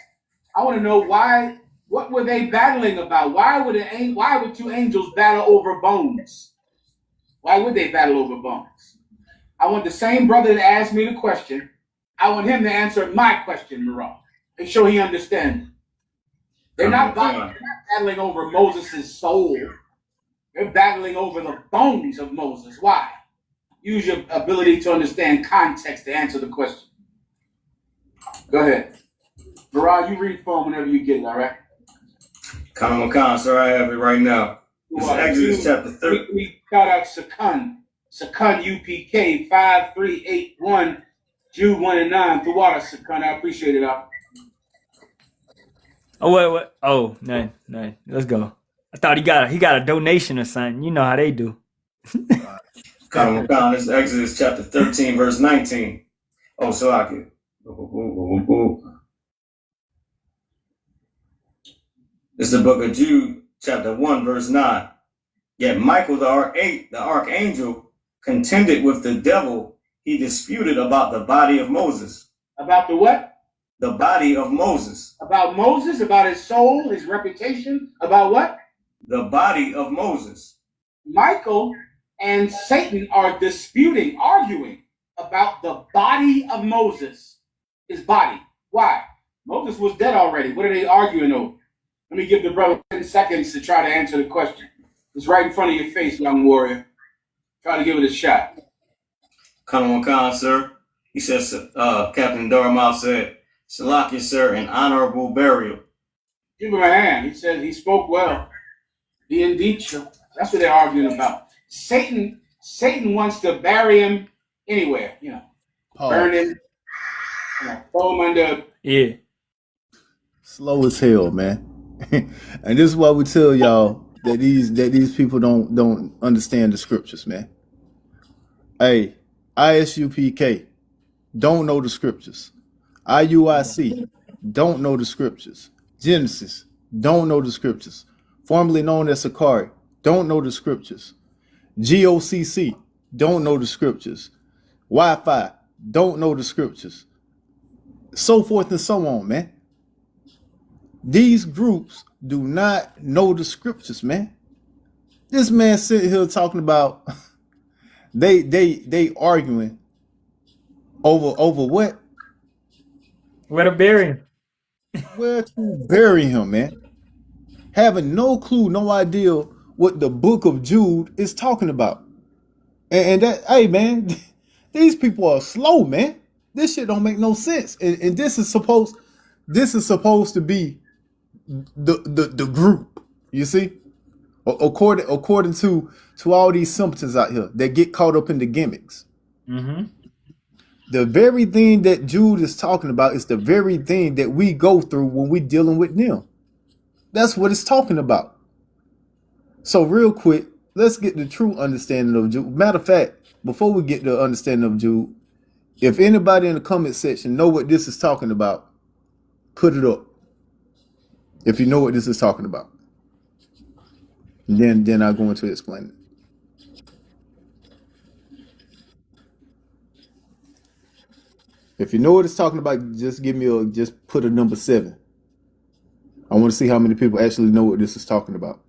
I want to know why. What were they battling about? Why would two angels battle over bones? Why would they battle over bones? I want the same brother that asked me the question. I want him to answer my question, Marah. Make sure he understands. They're not battling over Moses' soul. They're battling over the bones of Moses. Why? Use your ability to understand context to answer the question. Go ahead. Marah, you read for him whenever you get it, all right? Khan, sir, I have it right now. This is Exodus chapter 30. We shout out Sakun UPK 5381, Jude 1 and 9. Through water, Sakun. I appreciate it. Oh, wait. Oh, none. Let's go. I thought he got a donation or something. You know how they do. Khan, this is Exodus chapter 13, verse 19. Oh, so I can. This is the book of Jude, chapter 1, verse 9. Yet Michael, the archangel, contended with the devil. He disputed about the body of Moses. About the what? The body of Moses. About Moses, about his soul, his reputation. About what? The body of Moses. Michael and Satan are disputing, arguing about the body of Moses. His body. Why? Moses was dead already. What are they arguing over? Let me give the brother 10 seconds to try to answer the question. It's right in front of your face, young warrior. Try to give it a shot. Khan, sir. He says, Captain Darmouth said, Shalakia, sir, an honorable burial. Give him a hand. He said he spoke well. He indeed should. That's what they're arguing about. Satan wants to bury him anywhere, burn him, throw him under. Yeah. Slow as hell, man. And this is why we tell y'all that these people don't understand the scriptures, man. Hey, ISUPK don't know the scriptures. IUIC don't know the scriptures. Genesis, don't know the scriptures. Formerly known as Sakari, don't know the scriptures. GOCC, don't know the scriptures. Wi-Fi, don't know the scriptures. So forth and so on, man. These groups do not know the scriptures, man. This man sitting here talking about they arguing over what? Where to bury him? Where to bury him, man. Having no clue, no idea what the book of Jude is talking about. And that, hey man, these people are slow, man. This shit don't make no sense. And this is supposed to be the group. You see? According to all these simpletons out here that get caught up in the gimmicks. Mm-hmm. The very thing that Jude is talking about is the very thing that we go through when we're dealing with them. That's what it's talking about. So real quick, let's get the true understanding of Jude. Matter of fact, before we get the understanding of Jude, if anybody in the comment section know what this is talking about, put it up. If you know what this is talking about. Then I'll go into explain it. If you know what it's talking about, just just put a number 7. I want to see how many people actually know what this is talking about.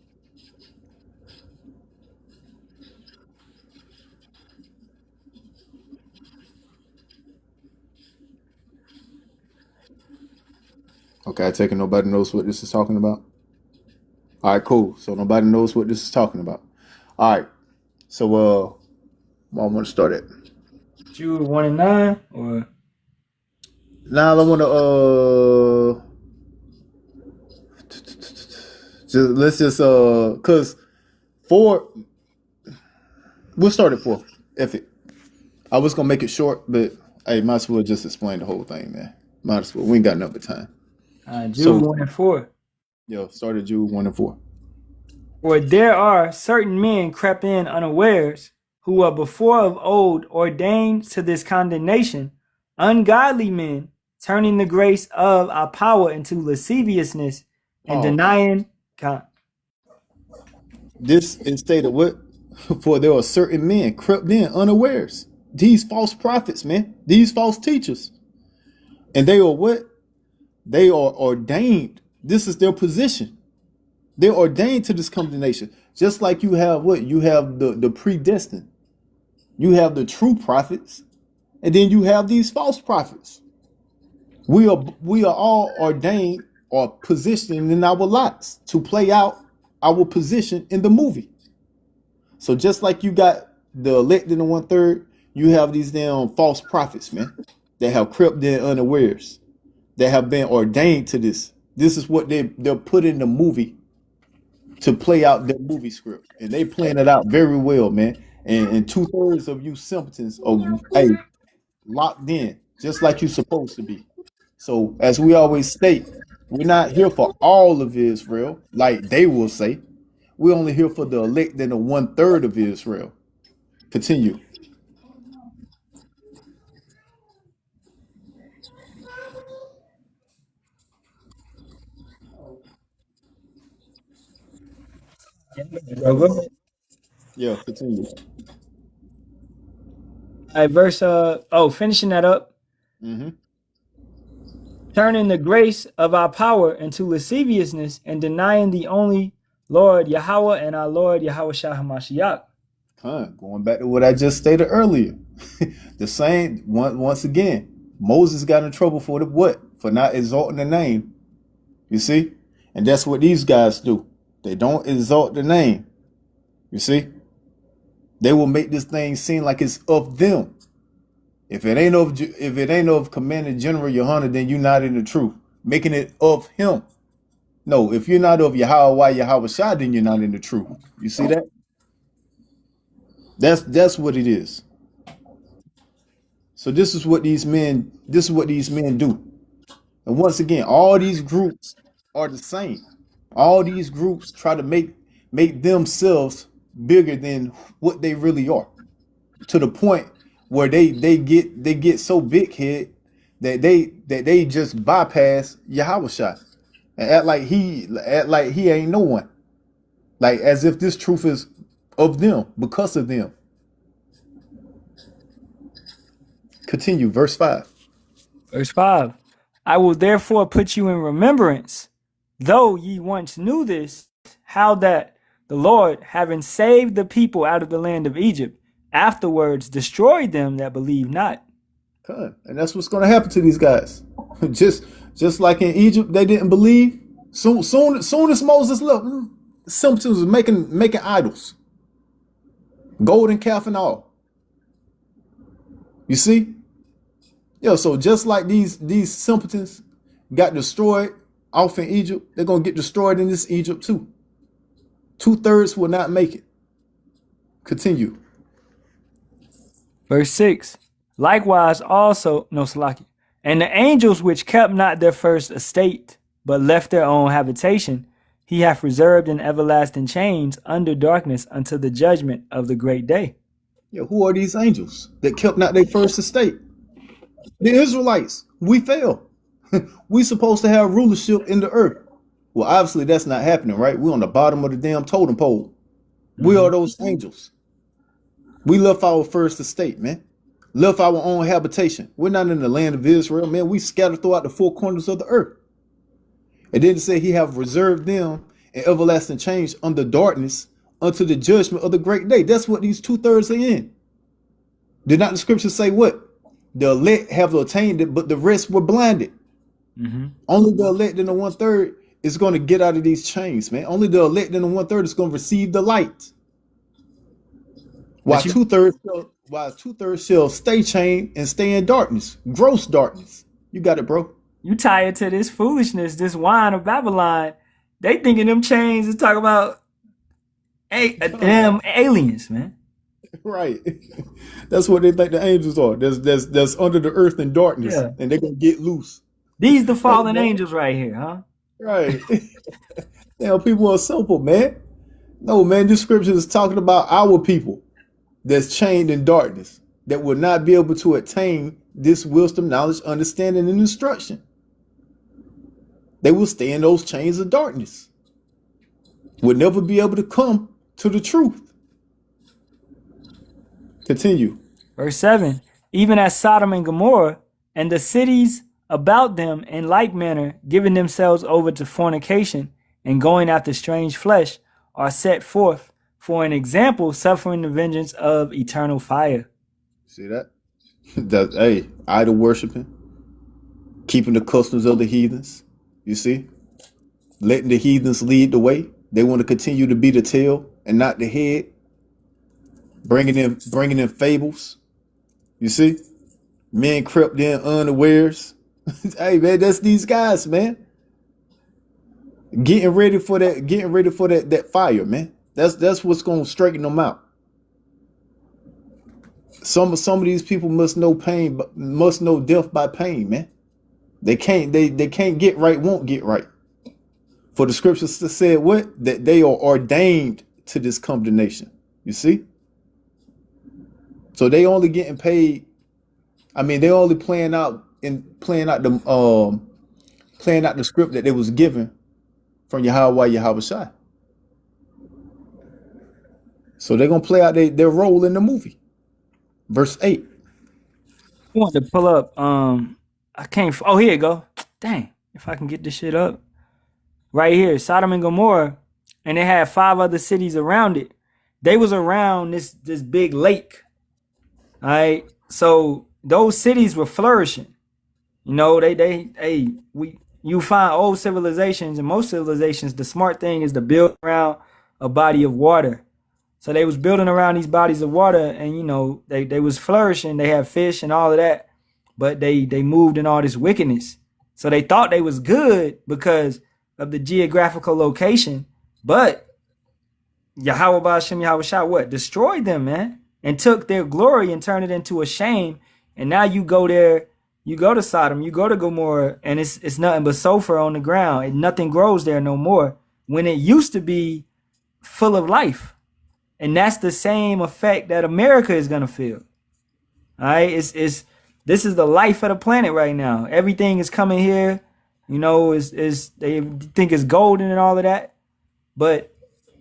Okay, I take it nobody knows what this is talking about. All right, cool. So nobody knows what this is talking about. All right. So I want to start at Jude 1 and 9 or now I want to let's just cause 4. We'll start at 4. F it. I was gonna make it short, but hey, might as well just explain the whole thing, man. Might as well. We ain't got enough time. Jude 1 and 4. Yo, started Jude 1 and 4. For there are certain men crept in unawares, who were before of old ordained to this condemnation, ungodly men, turning the grace of our power into lasciviousness and denying God. This is stated what? For there are certain men crept in unawares. These false prophets, man. These false teachers. And they are what? They are ordained. This is their position. They're ordained to this condemnation. Just like you have what? You have the predestined. You have the true prophets. And then you have these false prophets. We are all ordained or positioned in our lots to play out our position in the movie. So just like you got the elect in the 1/3, you have these damn false prophets, man, that have crept in unawares, that have been ordained to this. This is what they're put in the movie to play out their movie script. And they playing it out very well, man. And 2/3 of you simpletons are locked in, just like you're supposed to be. So as we always state, we're not here for all of Israel, like they will say. We're only here for the elect and the 1/3 of Israel. Continue. Yeah, continue. Verse finishing that up. Mm-hmm. Turning the grace of our power into lasciviousness and denying the only Lord Yahawah and our Lord Yahawashi. Going back to what I just stated earlier. The same once again, Moses got in trouble for the what? For not exalting the name. You see? And that's what these guys do. They don't exalt the name. You see? They will make this thing seem like it's of them. If it ain't of Commander General Yohanan, then you're not in the truth. Making it of him. No, if you're not of Yahawah, Yahawashi, then you're not in the truth. You see that? That's what it is. So this is what these men do. And once again, all these groups are the same. All these groups try to make themselves bigger than what they really are, to the point where they get so big head that they just bypass Yahawashi and act like he ain't no one, like as if this truth is of them because of them. Continue, verse 5. Verse 5. I will therefore put you in remembrance, though ye once knew this, how that the Lord, having saved the people out of the land of Egypt, afterwards destroyed them that believed not. Good. And that's what's going to happen to these guys. just like in Egypt, they didn't believe. Soon as Moses left, simpletons was making idols, golden calf and all. You see, so just like these simpletons got destroyed off in Egypt, they're gonna get destroyed in this Egypt too. 2/3 will not make it. Continue. Verse 6. Likewise also, no, Salaki. And the angels which kept not their first estate, but left their own habitation, he hath reserved in everlasting chains under darkness until the judgment of the great day. Yeah, who are these angels that kept not their first estate? The Israelites. We fell. We supposed to have rulership in the earth. Well, obviously that's not happening, right? We're on the bottom of the damn totem pole. We are those angels. We left our first estate, man. Left our own habitation. We're not in the land of Israel, man. We scattered throughout the four corners of the earth. And then it said he have reserved them in everlasting change under darkness unto the judgment of the great day. That's what these 2/3 are in. Did not the scripture say what? The elect have attained it, but the rest were blinded. Only the elect and the 1/3 is going to get out of these chains, man. Only the elect and the 1/3 is going to receive the light. While 2/3 shall stay chained and stay in darkness, gross darkness. You got it, bro. You tie it to this foolishness, this wine of Babylon. They thinking them chains is talking about them aliens, man. Right. That's what they think the angels are. That's under the earth in darkness, and they're gonna get loose. These the fallen angels right here, huh? Right. Damn, people are simple, man. No, man, this scripture is talking about our people that's chained in darkness, that will not be able to attain this wisdom, knowledge, understanding, and instruction. They will stay in those chains of darkness. Will never be able to come to the truth. Continue. Verse 7. Even as Sodom and Gomorrah and the cities about them in like manner, giving themselves over to fornication and going after strange flesh, are set forth for an example, suffering the vengeance of eternal fire. See that? Hey, idol worshiping, keeping the customs of the heathens. You see, letting the heathens lead the way. They want to continue to be the tail and not the head. Bringing in fables. You see, men crept in unawares. Hey man, that's these guys, man. Getting ready for that fire, man. That's what's gonna straighten them out. Some of these people must know pain, but must know death by pain, man. They can't get right, won't get right. For the scriptures said what? That they are ordained to this condemnation. You see? So they only getting paid. I mean, they only playing out the script that they was given from Yahawashi. So they're gonna play out their role in the movie. Verse 8. I want to pull up. I can't. Oh, here you go. Dang, if I can get this shit up. Right here, Sodom and Gomorrah, and they had 5 other cities around it. They was around this big lake. All right, so those cities were flourishing. You know, you find old civilizations, and most civilizations, the smart thing is to build around a body of water. So they was building around these bodies of water, and you know, they was flourishing. They had fish and all of that, but they moved in all this wickedness. So they thought they was good because of the geographical location, but Yahawah, Bahasham, Yahawashi, what? Destroyed them, man, and took their glory and turned it into a shame. And now you go there, you go to Sodom, you go to Gomorrah, and it's nothing but sulfur on the ground, and nothing grows there no more. When it used to be full of life, and that's the same effect that America is gonna feel. All right, it's This is the life of the planet right now. Everything is coming here, you know, is they think it's golden and all of that. But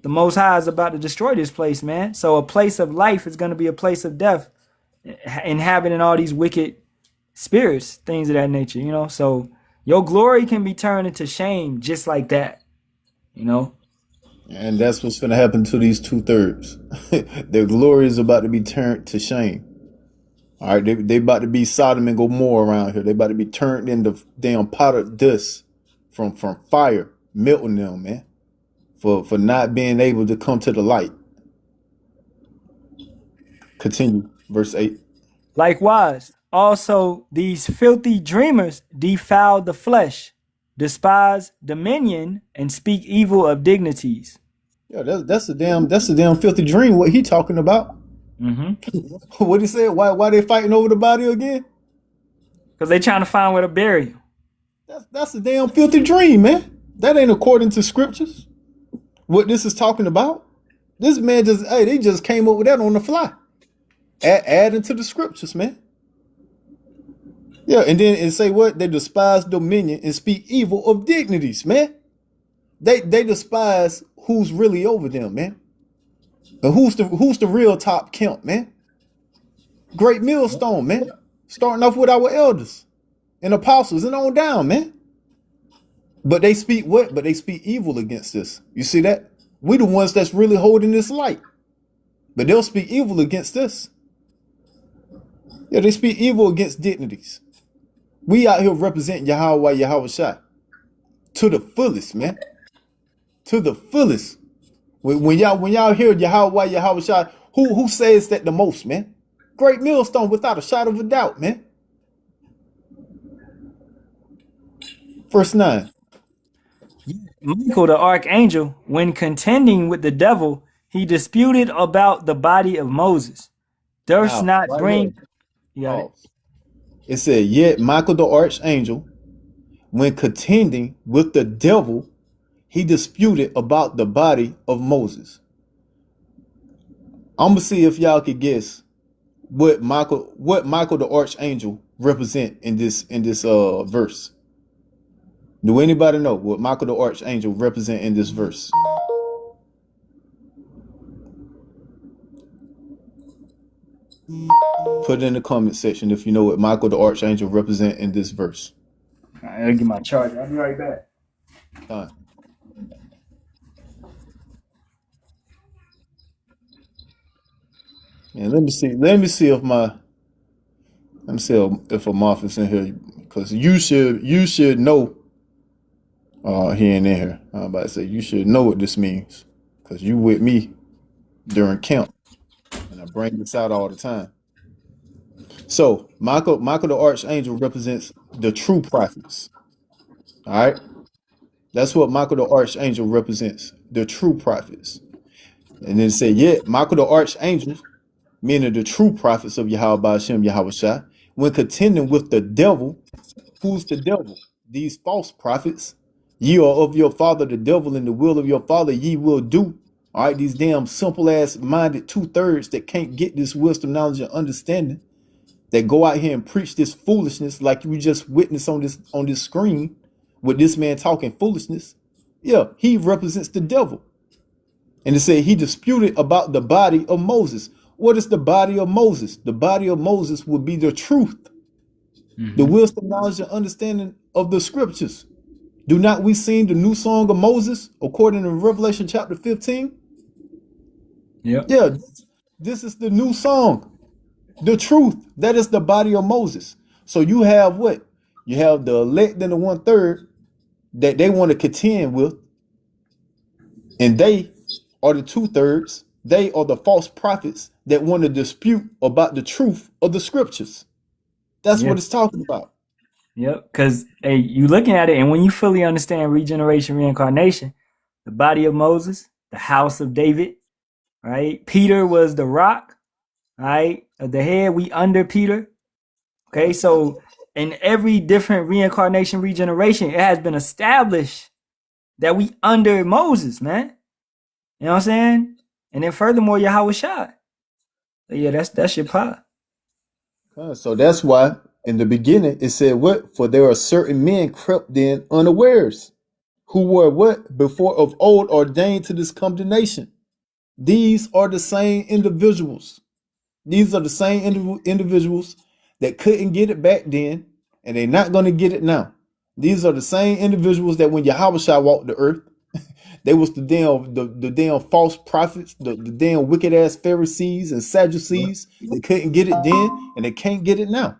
the Most High is about to destroy this place, man. So a place of life is going to be a place of death, inhabiting all these wicked spirits, things of that nature, you know. So your glory can be turned into shame just like that, you know. And that's what's going to happen to these 2/3. Their glory is about to be turned to shame. All right, they about to be Sodom and Gomorrah around here. They about to be turned into damn pot of dust from fire melting them, man, for not being able to come to the light. Continue, verse 8. Likewise, also these filthy dreamers defile the flesh, despise dominion, and speak evil of dignities. Yeah, that's a damn filthy dream. What he talking about? Mm-hmm. What he said? Why they fighting over the body again? Because they trying to find where to bury you. That's a damn filthy dream, man. That ain't according to scriptures. What this is talking about? This man they just came up with that on the fly. Adding to the scriptures, man. Yeah, and then it say what? They despise dominion and speak evil of dignities, man. They despise who's really over them, man. And who's the real top camp, man? Great millstone, man. Starting off with our elders and apostles and on down, man. But they speak what? But they speak evil against us. You see that? We the ones that's really holding this light. But they'll speak evil against us. Yeah, they speak evil against dignities. We out here representing Yahawah, Yahawashi to the fullest, man. To the fullest. When y'all hear Yahawah, Yahawashi, who says that the most, man? Great millstone without a shadow of a doubt, man. Verse 9. Michael the archangel, when contending with the devil, he disputed about the body of Moses. Durst Now, not right bring. here. It said, yet Michael the archangel, when contending with the devil, he disputed about the body of Moses. I'm gonna see if y'all could guess what Michael the archangel represent in this verse. Do anybody know what Michael the archangel represent in this verse? Put it in the comment section if you know what Michael the archangel represent in this verse. All right, I'll get my charger. I'll be right back. Fine. And let me see if a moth is in here, because you should know. Here and there. I'm about to say you should know what this means, because you with me during camp, and I bring this out all the time. So Michael the archangel represents the true prophets. All right, that's what Michael the archangel represents, the true prophets. And then say, Michael the archangel, meaning the true prophets of Yahawah, Bahasham, Yahawashi, when contending with the devil. Who's the devil? These false prophets. Ye are of your father the devil, and the will of your father ye will do. All right, these damn simple ass minded 2/3 that can't get this wisdom, knowledge, and understanding, that go out here and preach this foolishness like you just witnessed on this screen with this man talking foolishness. Yeah, he represents the devil. And it said he disputed about the body of Moses. What is the body of Moses? The body of Moses would be the truth, the wisdom, knowledge, and understanding of the scriptures. Do not we sing the new song of Moses according to Revelation chapter 15? Yep. Yeah, this is the new song, the truth. That is the body of Moses. So you have what? You have the elect and the 1/3 that they want to contend with, and they are the 2/3. They are the false prophets that want to dispute about the truth of the scriptures. That's what it's talking about. Yep, because hey, you looking at it, and when you fully understand regeneration, reincarnation, the body of Moses, the house of David, right? Peter was the rock, right? The head, we under Peter. Okay, so in every different reincarnation, regeneration, it has been established that we under Moses, man. You know what I'm saying? And then furthermore, Yahawashi. So yeah, that's your part. So that's why In the beginning, it said what? For there are certain men crept in unawares, who were what? Before of old ordained to this condemnation. These are the same individuals. These are the same individuals that couldn't get it back then, and they're not going to get it now. These are the same individuals that when Yahawashi walked the earth, they was the damn false prophets, the damn wicked ass Pharisees and Sadducees. They couldn't get it then, and they can't get it now.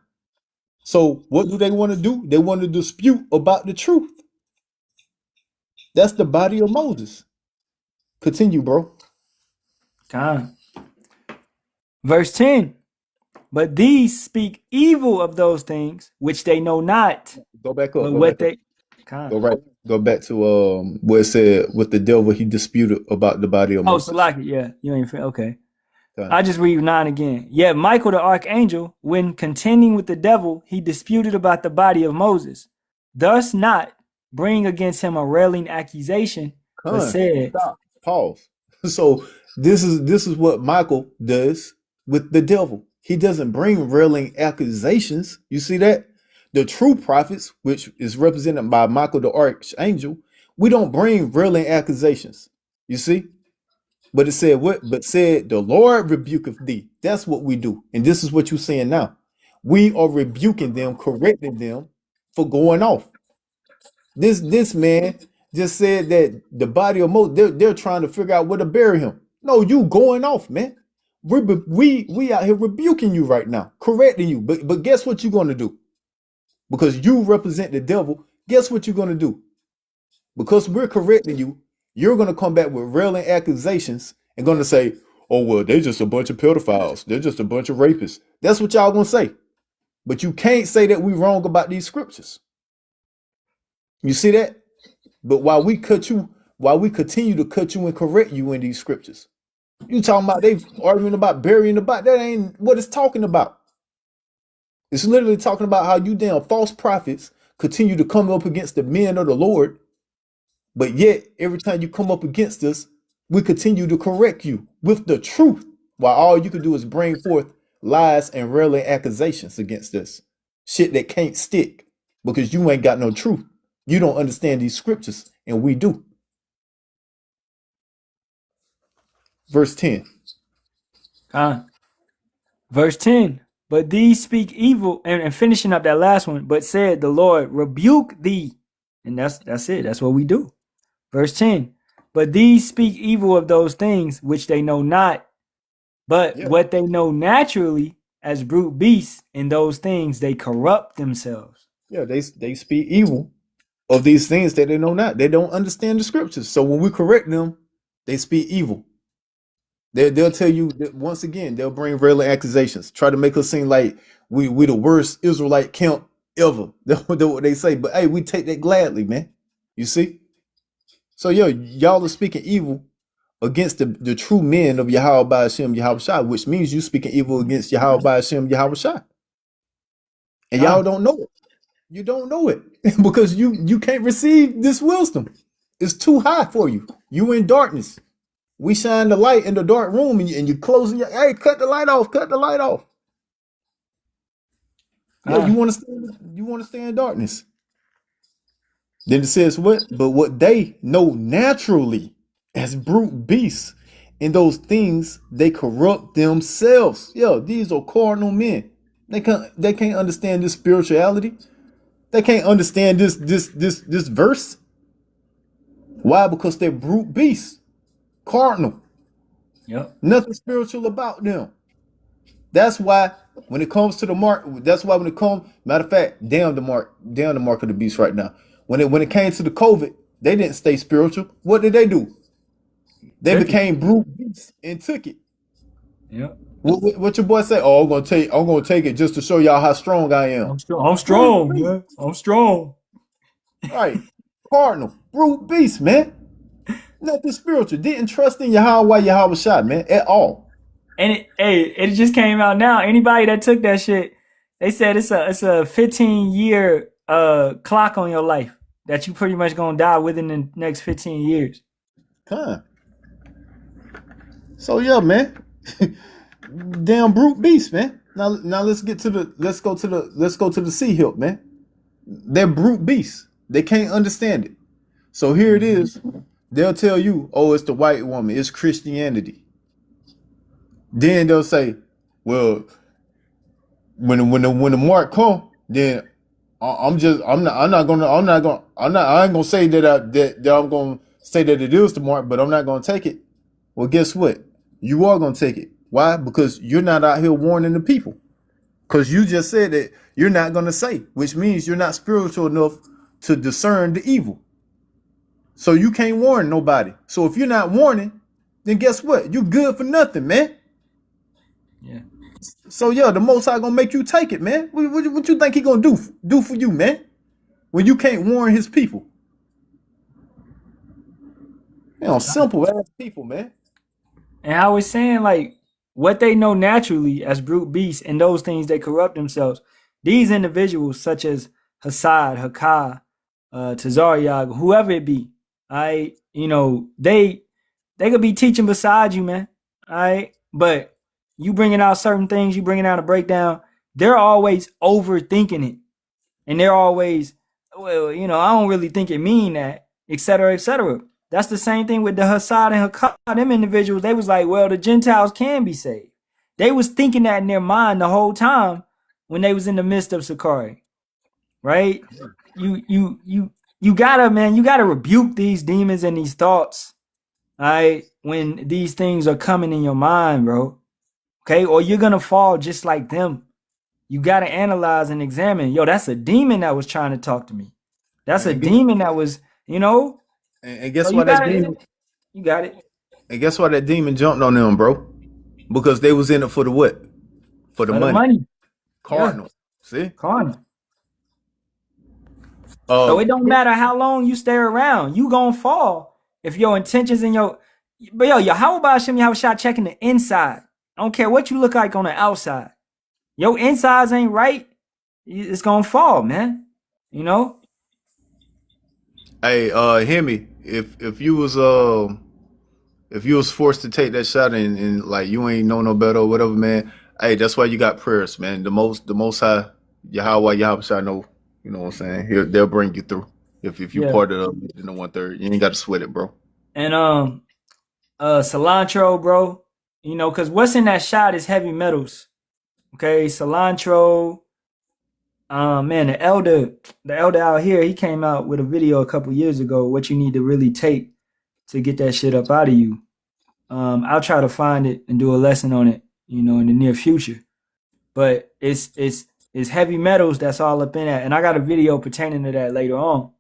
So what do they want to do? They want to dispute about the truth. That's the body of Moses. Continue, bro. Con. Verse 10. But these speak evil of those things which they know not. Go back up. But what they Go back to where it said with the devil he disputed about the body of Moses. Oh, Salaki, yeah. You ain't okay. I just read 9 again. Yet Michael the archangel, when contending with the devil, he disputed about the body of Moses. Thus not bring against him a railing accusation, but said, stop. Pause. So this is what Michael does with the devil. He doesn't bring railing accusations. You see that? The true prophets, which is represented by Michael the archangel, we don't bring railing accusations. You see? But it said what? But said the Lord rebuketh thee. That's what we do. And this is what you're saying now. We are rebuking them, correcting them for going off. This man just said that the body of Moses, they're trying to figure out where to bury him. No, you going off, man. We out here rebuking you right now, correcting you. But guess what you're going to do? Because you represent the devil, guess what you're going to do? Because we're correcting you, you're going to come back with railing accusations and going to say, oh, well, they're just a bunch of pedophiles. They're just a bunch of rapists. That's what y'all going to say. But you can't say that we wrong about these scriptures. You see that? But while we continue to cut you and correct you in these scriptures, you talking about they arguing about burying the body. That ain't what it's talking about. It's literally talking about how you damn false prophets continue to come up against the men of the Lord. But yet, every time you come up against us, we continue to correct you with the truth, while all you can do is bring forth lies and railing accusations against us. Shit that can't stick because you ain't got no truth. You don't understand these scriptures, and we do. Verse 10. Verse 10. But these speak evil, and finishing up that last one, but said the Lord rebuke thee. And that's it. That's what we do. Verse 10. But these speak evil of those things which they know not, but what they know naturally as brute beasts, in those things they corrupt themselves. Yeah, they speak evil of these things that they know not. They don't understand the scriptures. So when we correct them, they speak evil. They'll tell you that once again, they'll bring railing accusations, try to make us seem like we the worst Israelite camp ever. That's what they say. But hey, we take that gladly, man. You see? So y'all are speaking evil against the true men of Yahawah Bahasham Yahawashi, which means you speaking evil against Yahawah Bahasham Yahawashi. And y'all don't know it. You don't know it because you can't receive this wisdom. It's too high for you. You in darkness. We shine the light in the dark room and you're closing your, hey, cut the light off. No, you want to stay in darkness. Then it says what? But what they know naturally as brute beasts, in those things they corrupt themselves. These are carnal men. They can't understand this spirituality. They can't understand this verse. Why? Because they're brute beasts. Cardinal. Nothing spiritual about them. That's why when it comes to the mark, matter of fact, damn the mark of the beast right now. When it came to the COVID, they didn't stay spiritual. What did they do? They became brute beasts and took it. What your boy say? Oh, I'm gonna take it just to show y'all how strong I am. I'm strong, man. I'm strong. Right. Cardinal, brute beast, man. Nothing spiritual. Didn't trust in Yahawashi, man, at all. And it just came out now. Anybody that took that shit, they said it's a 15-year clock on your life that you pretty much gonna die within the next 15 years. So man. Damn brute beast, man. Now let's go to the sea hilt, man. They're brute beasts. They can't understand it. So here it is. They'll tell you, oh, it's the white woman, it's Christianity. Then they'll say, well, when the mark come, then I ain't gonna say that I'm gonna say that it is the mark, but I'm not gonna take it. Well, guess what? You are gonna take it. Why? Because you're not out here warning the people. Because you just said that you're not gonna say, which means you're not spiritual enough to discern the evil. So you can't warn nobody. So if you're not warning, then guess what? You good for nothing, man. Yeah. So yeah, the Most High gonna make you take it, man. What you think he gonna do for you, man? When you can't warn his people. You know, simple ass people, man. And I was saying, like, what they know naturally as brute beasts and those things they corrupt themselves. These individuals, such as Hassad, Hakah, Tazariag, whoever it be, they could be teaching beside you, man. But you bringing out certain things, you bringing out a breakdown, they're always overthinking it. And they're always, well, I don't really think it mean that, et cetera, et cetera. That's the same thing with the Hassad and Hakah. Them individuals, they was like, well, the Gentiles can be saved. They was thinking that in their mind the whole time when they was in the midst of Sakari. Right? You gotta rebuke these demons and these thoughts. All right, when these things are coming in your mind, bro. Okay, or you're gonna fall just like them. You gotta analyze and examine. Yo, that's a demon that was trying to talk to me. That's a demon that was, And guess what? You got it. And guess why that demon jumped on them, bro? Because they was in it for the what? For the money. Cardinal. Yeah. See? Cardinal. So it don't matter how long you stay around. You gonna fall if your intentions and But Yahawah Bahasham Yahawashi checking the inside. I don't care what you look like on the outside. Your insides ain't right, it's gonna fall, man. Hey, hear me. If you was forced to take that shot and like you ain't know no better or whatever, man. Hey, that's why you got prayers, man. The most high Yahawah Yahawashi know, you know what I'm saying? They'll bring you through. If you part of the 1/3, you ain't got to sweat it, bro. And cilantro, bro. Because what's in that shot is heavy metals. Okay, cilantro. Man, the elder out here, he came out with a video a couple years ago. What you need to really take to get that shit up out of you. I'll try to find it and do a lesson on it, in the near future. But it's heavy metals that's all up in that, and I got a video pertaining to that later on.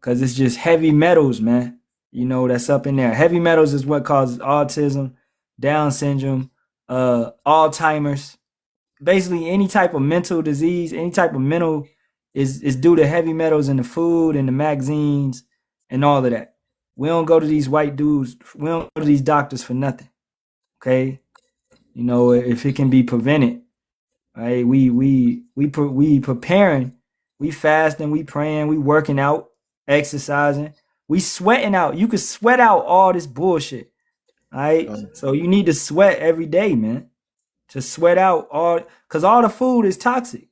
Cause it's just heavy metals, man. That's up in there. Heavy metals is what causes autism, Down syndrome, Alzheimer's. Basically, any type of mental disease, any type of mental is due to heavy metals in the food and the magazines and all of that. We don't go to these white dudes. We don't go to these doctors for nothing. Okay, if it can be prevented, right? We preparing, we fasting, we praying, we working out, exercising, we sweating out. You can sweat out all this bullshit, right? So you need to sweat every day, man. To sweat out because all the food is toxic.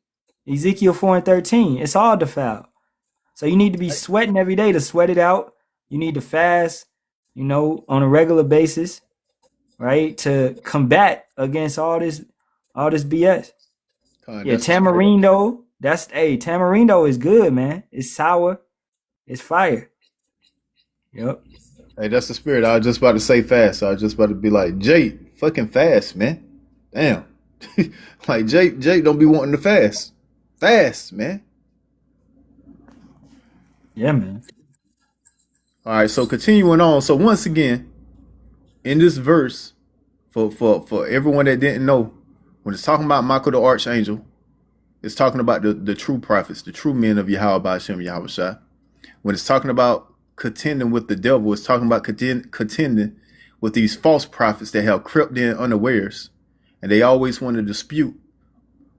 Ezekiel 4:13, it's all defiled. So you need to be sweating every day to sweat it out. You need to fast, on a regular basis, right? To combat against all this BS. Tamarindo, tamarindo is good, man. It's sour, it's fire. Yep. Hey, that's the spirit. I was just about to say fast. I was just about to be like, Jay, fucking fast, man. Damn. Like Jake don't be wanting to fast. Fast, man. Yeah, man. All right, so continuing on. So once again, in this verse, for everyone that didn't know, when it's talking about Michael the Archangel, it's talking about the true prophets, the true men of Yahawah Bahasham Yahawashi. When it's talking about contending with the devil, it's talking about contending with these false prophets that have crept in unawares. And they always want to dispute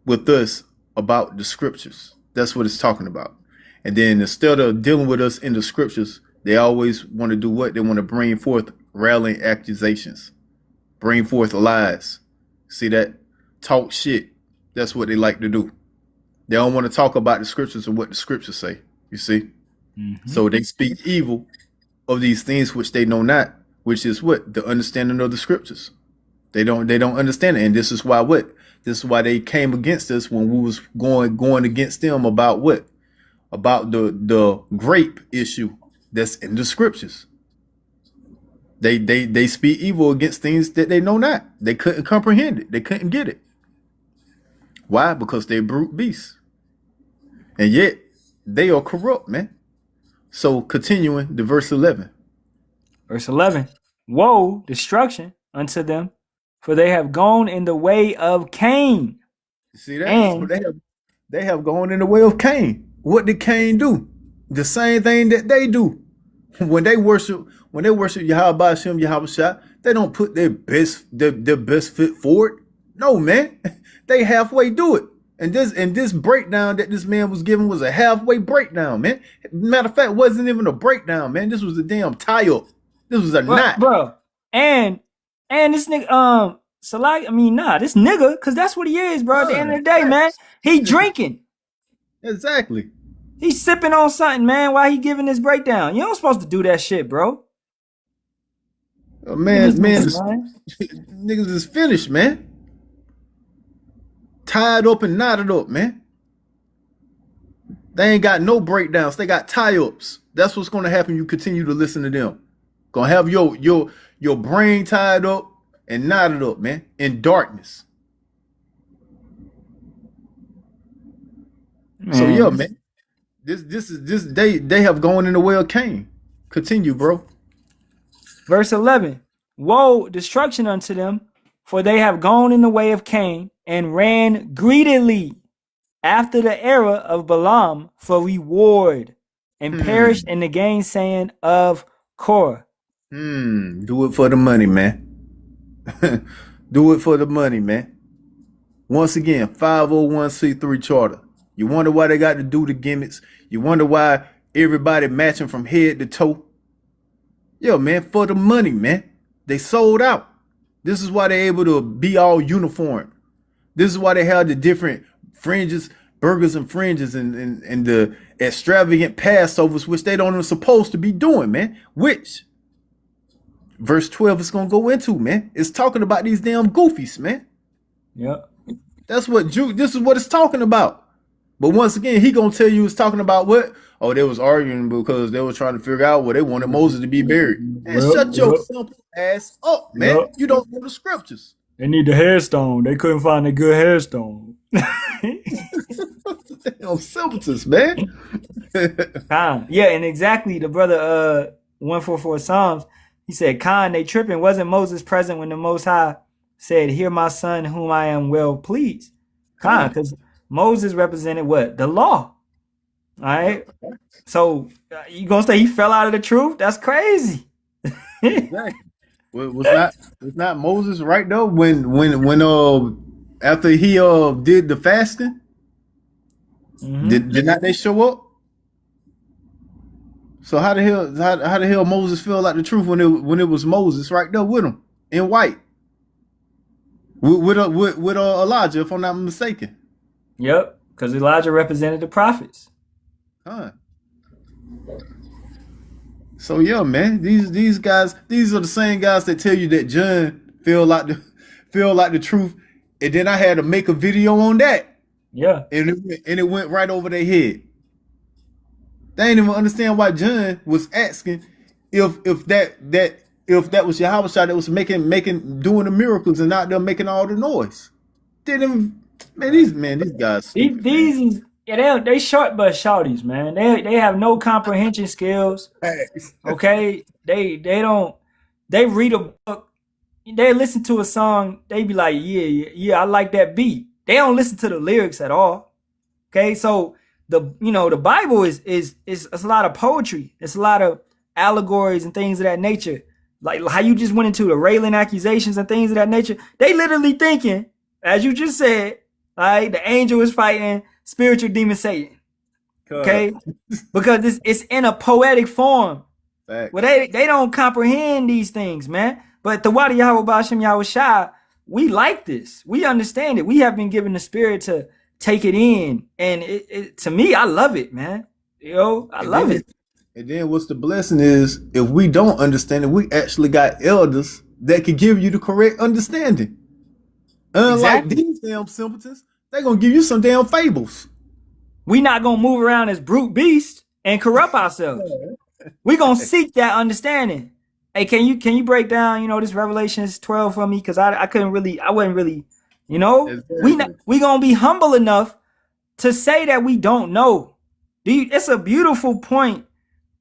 with us about the scriptures. That's what it's talking about. And then instead of dealing with us in the scriptures, they always want to do what? They want to bring forth rallying accusations, bring forth lies. See that? talk shit. That's what they like to do. They don't want to talk about the scriptures and what the scriptures say. You see? Mm-hmm. So they speak evil of these things which they know not, which is what? The understanding of the scriptures. They don't understand it. And this is why what? This is why they came against us when we was going against them about what? About the grape issue that's in the scriptures. They speak evil against things that they know not. They couldn't comprehend it. They couldn't get it. Why? Because they're brute beasts. And yet they are corrupt, man. So continuing to verse 11. Verse 11. Woe, destruction unto them, for they have gone in the way of Cain. You see that? And So they have gone in the way of Cain. What did Cain do? The same thing that they do. When they worship Yahawah, Bahasham, Yahawashi, they don't put their best foot forward. No, man. They halfway do it. And this breakdown that this man was given was a halfway breakdown, man. Matter of fact, it wasn't even a breakdown, man. This was a damn tie-up. This was a knot. Bro. And this nigga, this nigga, because that's what he is, bro. At the end of the day, man, he drinking. Exactly. He's sipping on something, man, while he giving this breakdown. You ain't supposed to do that shit, bro. Niggas is finished, man. Tied up and knotted up, man. They ain't got no breakdowns. They got tie-ups. That's what's going to happen. You continue to listen to them. Gonna have your brain tied up and knotted up, man, in darkness. Man. So yeah, man. They have gone in the way of Cain. Continue, bro. Verse 11. Woe, destruction unto them, for they have gone in the way of Cain and ran greedily after the error of Balaam for reward and perished in the gainsaying of Korah. Do it for the money, man. Do it for the money, man. Once again, 501c3 charter. You wonder why they got to do the gimmicks. You wonder why everybody matching from head to toe. Yo, man, for the money, man. They sold out. This is why they're able to be all uniform. This is why they have the different fringes, burgers and fringes, and the extravagant Passovers, which they don't even supposed to be doing, man. Which verse 12 is going to go into, man. It's talking about these damn goofies, man. Yep. This is what it's talking about. But once again, he going to tell you it's talking about what? Oh, they was arguing because they were trying to figure out where they wanted Moses to be buried. Man, shut your simple ass up, man. Yep. You don't know the scriptures. They need the headstone. They couldn't find a good headstone. Damn simpletons, man. Yeah, and exactly the brother 144 Psalms, he said, Khan, they tripping. Wasn't Moses present when the Most High said, hear my son whom I am well pleased? Khan, because Moses represented what? The law. All right. So you gonna say he fell out of the truth? That's crazy. Exactly. Was not Moses right though when after he did the fasting? Mm-hmm. Did not they show up? So how the hell Moses fell out the truth when it was Moses right there with him in white with Elijah, if I'm not mistaken? Yep, because Elijah represented the prophets. So yeah, man, these guys, these are the same guys that tell you that John feel like the truth, and then I had to make a video on that. Yeah, and it went right over their head. They ain't even understand why John was asking if that was Yahawashi that was doing the miracles and not them making all the noise. These guys. They short but shorties, man. They have no comprehension skills. Okay, they read a book, they listen to a song, they be like, yeah, I like that beat. They don't listen to the lyrics at all. Okay, so the Bible is a lot of poetry. It's a lot of allegories and things of that nature. Like how you just went into the railing accusations and things of that nature. They literally thinking, as you just said, right, the angel is fighting spiritual demon Satan. Okay? Because it's in a poetic form. Fact. Well, they don't comprehend these things, man. But the Wadi Yahawah Bahasham Yahawashi, we like this. We understand it. We have been given the spirit to take it in. And it to me, I love it, man. I love it. And then what's the blessing is if we don't understand it, we actually got elders that can give you the correct understanding. Unlike these damn simpletons, they're gonna give you some damn fables. We not gonna move around as brute beasts and corrupt ourselves. We gonna seek that understanding. Hey, can you break down, this Revelations 12 for me? Because I wasn't really, we gonna be humble enough to say that we don't know. It's a beautiful point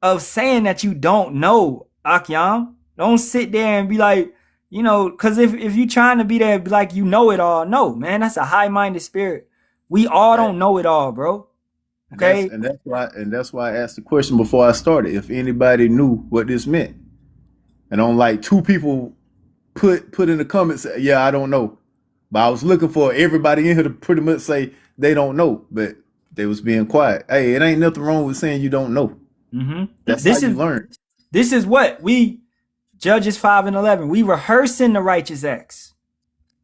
of saying that you don't know, Akyam. Don't sit there and be like, because if you're trying to be there, be like you know it all. No, man, that's a high-minded spirit. We all don't know it all, bro. Okay, that's why I asked the question before I started. If anybody knew what this meant, and on like 2 people put in the comments, yeah, I don't know. But I was looking for everybody in here to pretty much say they don't know, but they was being quiet. Hey, it ain't nothing wrong with saying you don't know. Mm-hmm. That's how you learn. This is what we Judges 5:11. We rehearsing the righteous acts.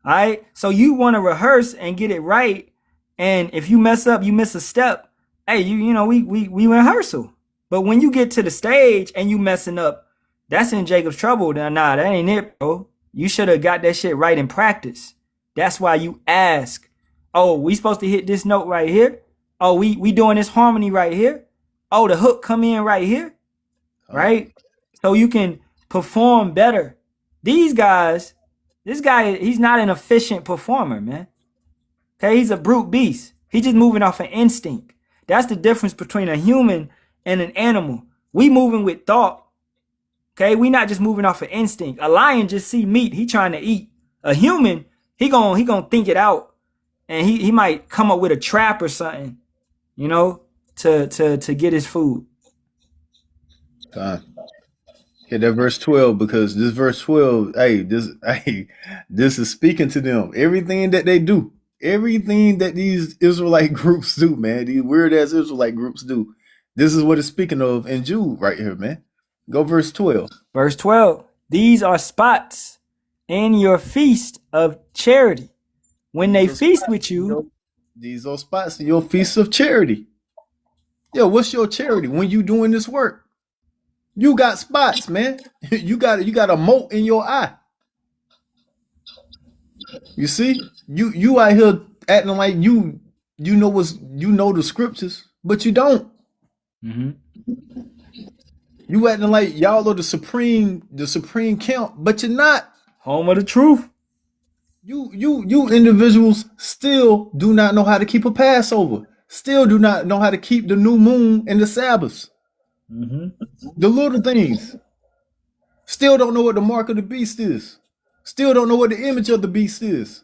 All right. So you want to rehearse and get it right. And if you mess up, you miss a step. Hey, we rehearsal. But when you get to the stage and you messing up, that's in Jacob's trouble. Nah, that ain't it, bro. You should have got that shit right in practice. That's why you ask. Oh, we supposed to hit this note right here. Oh, we doing this harmony right here. Oh, the hook come in right here. Right? So you can perform better. This guy, he's not an efficient performer, man. Okay, he's a brute beast. He's just moving off an instinct. That's the difference between a human and an animal. We moving with thought. Okay, we not just moving off an instinct. A lion just see meat, he trying to eat. A human, he gonna think it out, and he might come up with a trap or something, to get his food. Hit that verse 12, because this verse 12, this is speaking to them. Everything that they do, everything that these Israelite groups do, man, these weird ass Israelite groups do. This is what it's speaking of in Jude right here, man. Go verse 12. Verse 12. These are spots in your feast of charity. When they feast with you. These are spots in your feast of charity. Yo, what's your charity when you doing this work? You got spots, man. You got a mote in your eye. You see? You out here acting like you know the scriptures, but you don't. Mm-hmm. You acting like y'all are the supreme camp, but you're not. Home of the truth. You individuals still do not know how to keep a Passover. Still do not know how to keep the new moon and the Sabbaths. Mm-hmm. The little things. Still don't know what the mark of the beast is. Still don't know what the image of the beast is.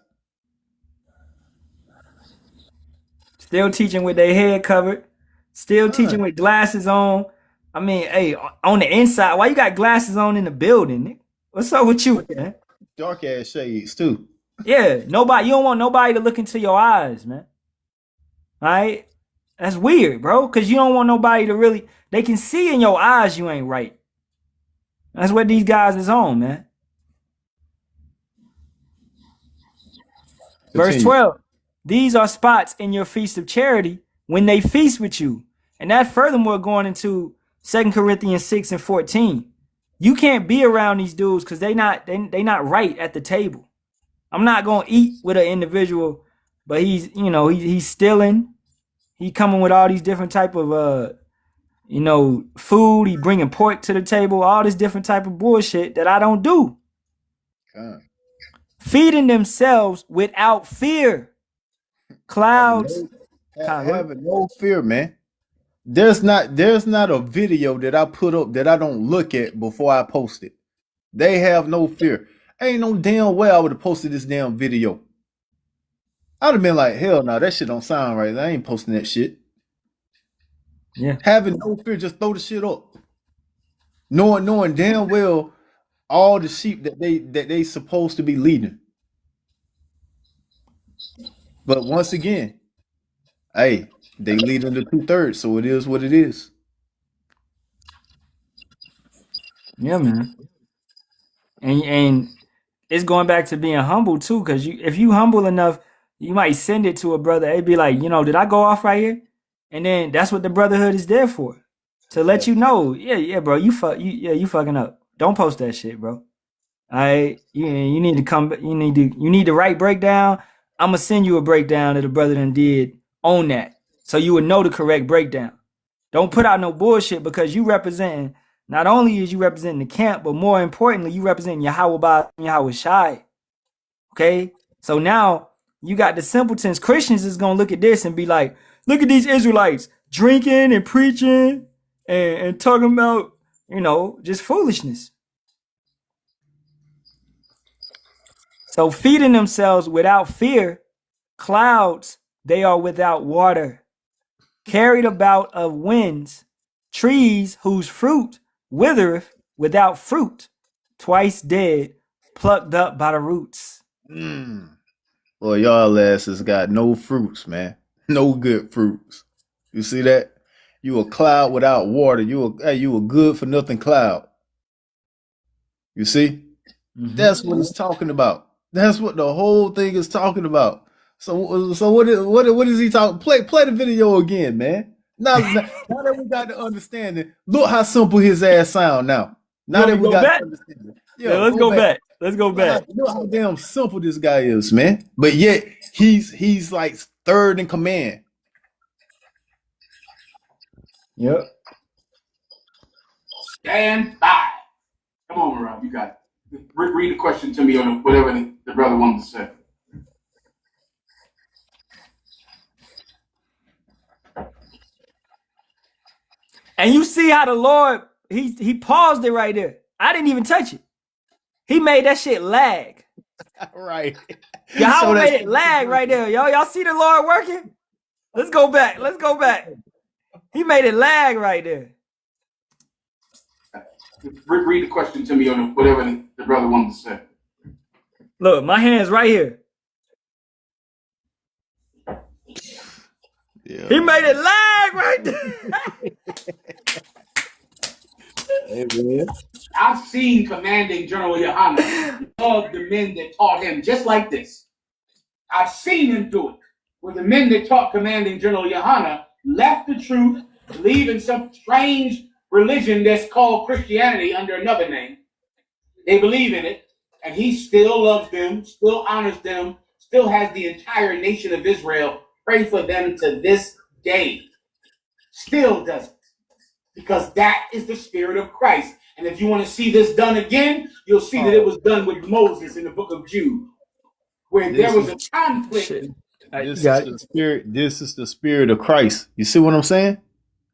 Still teaching with their head covered. Still teaching with glasses on. I mean, hey, on the inside, why you got glasses on in the building? What's up with you, man? Dark ass shades too. Yeah, you don't want nobody to look into your eyes, man. All right? That's weird, bro, because you don't want nobody to really, they can see in your eyes you ain't right. That's what these guys is on, man. Verse 12. These are spots in your feast of charity when they feast with you. And that furthermore going into 2 Corinthians 6:14. You can't be around these dudes because they not right at the table. I'm not gonna eat with an individual, but he's stealing. He coming with all these different type of food. He bringing pork to the table, all this different type of bullshit that I don't do. God. Feeding themselves without fear. Clouds. Having no fear, man. There's not a video that I put up that I don't look at before I post it. They have no fear. Ain't no damn way I would have posted this damn video. I'd have been like, hell no, that shit don't sound right. I ain't posting that shit. Yeah. Having no fear, just throw the shit up. Knowing damn well all the sheep that they supposed to be leading. But once again, hey, they lead in the 2/3, so it is what it is. Yeah, man. And it's going back to being humble too, because if you humble enough, you might send it to a brother. It'd be like, did I go off right here? And then that's what the brotherhood is there for, to let you know, yeah, bro, you fucking up. Don't post that shit, bro. All right, you need to come. You need the right breakdown. I'm gonna send you a breakdown that the brother done did on that, so you would know the correct breakdown. Don't put out no bullshit, because you representing. Not only is you representing the camp, but more importantly, you represent Yahawah, Yahawashi. Okay? So now you got the simpletons. Christians is going to look at this and be like, look at these Israelites drinking and preaching and talking about, just foolishness. So feeding themselves without fear, clouds, they are without water, carried about of winds, trees whose fruit withereth without fruit, twice dead, plucked up by the roots. Well, y'all asses got no fruits, man. No good fruits. You see that? You a cloud without water. You a good for nothing cloud. You see? Mm-hmm. That's what it's talking about. That's what the whole thing is talking about. So what is he talking? Play the video again, man. Now that we got the understanding, look how simple his ass sound now. Now that we got the understanding. Yeah, let's go back. Let's go back. Look how damn simple this guy is, man. But yet he's like third in command. Yep. Stand by. Come on, Rob. You got it. Read the question to me on whatever the brother wanted to say. And you see how the Lord, he paused it right there. I didn't even touch it. He made that shit lag. Right. Yahawah made it lag right there, yo. Y'all see the Lord working? Let's go back. He made it lag right there. Read the question to me on whatever the brother wanted to say. Look, my hand's right here. Yeah. He made it lag right there. Hey, man. I've seen Commanding General Yahawashi love the men that taught him just like this. I've seen him do it. Where the men that taught Commanding General Yahawashi left the truth, believe in some strange religion that's called Christianity under another name. They believe in it, and he still loves them, still honors them, still has the entire nation of Israel pray for them to this day. Still does it. Because that is the spirit of Christ. And if you want to see this done again, you'll see that it was done with Moses in the book of Jude, where there was a conflict. This is the spirit. This is the spirit of Christ. You see what I'm saying?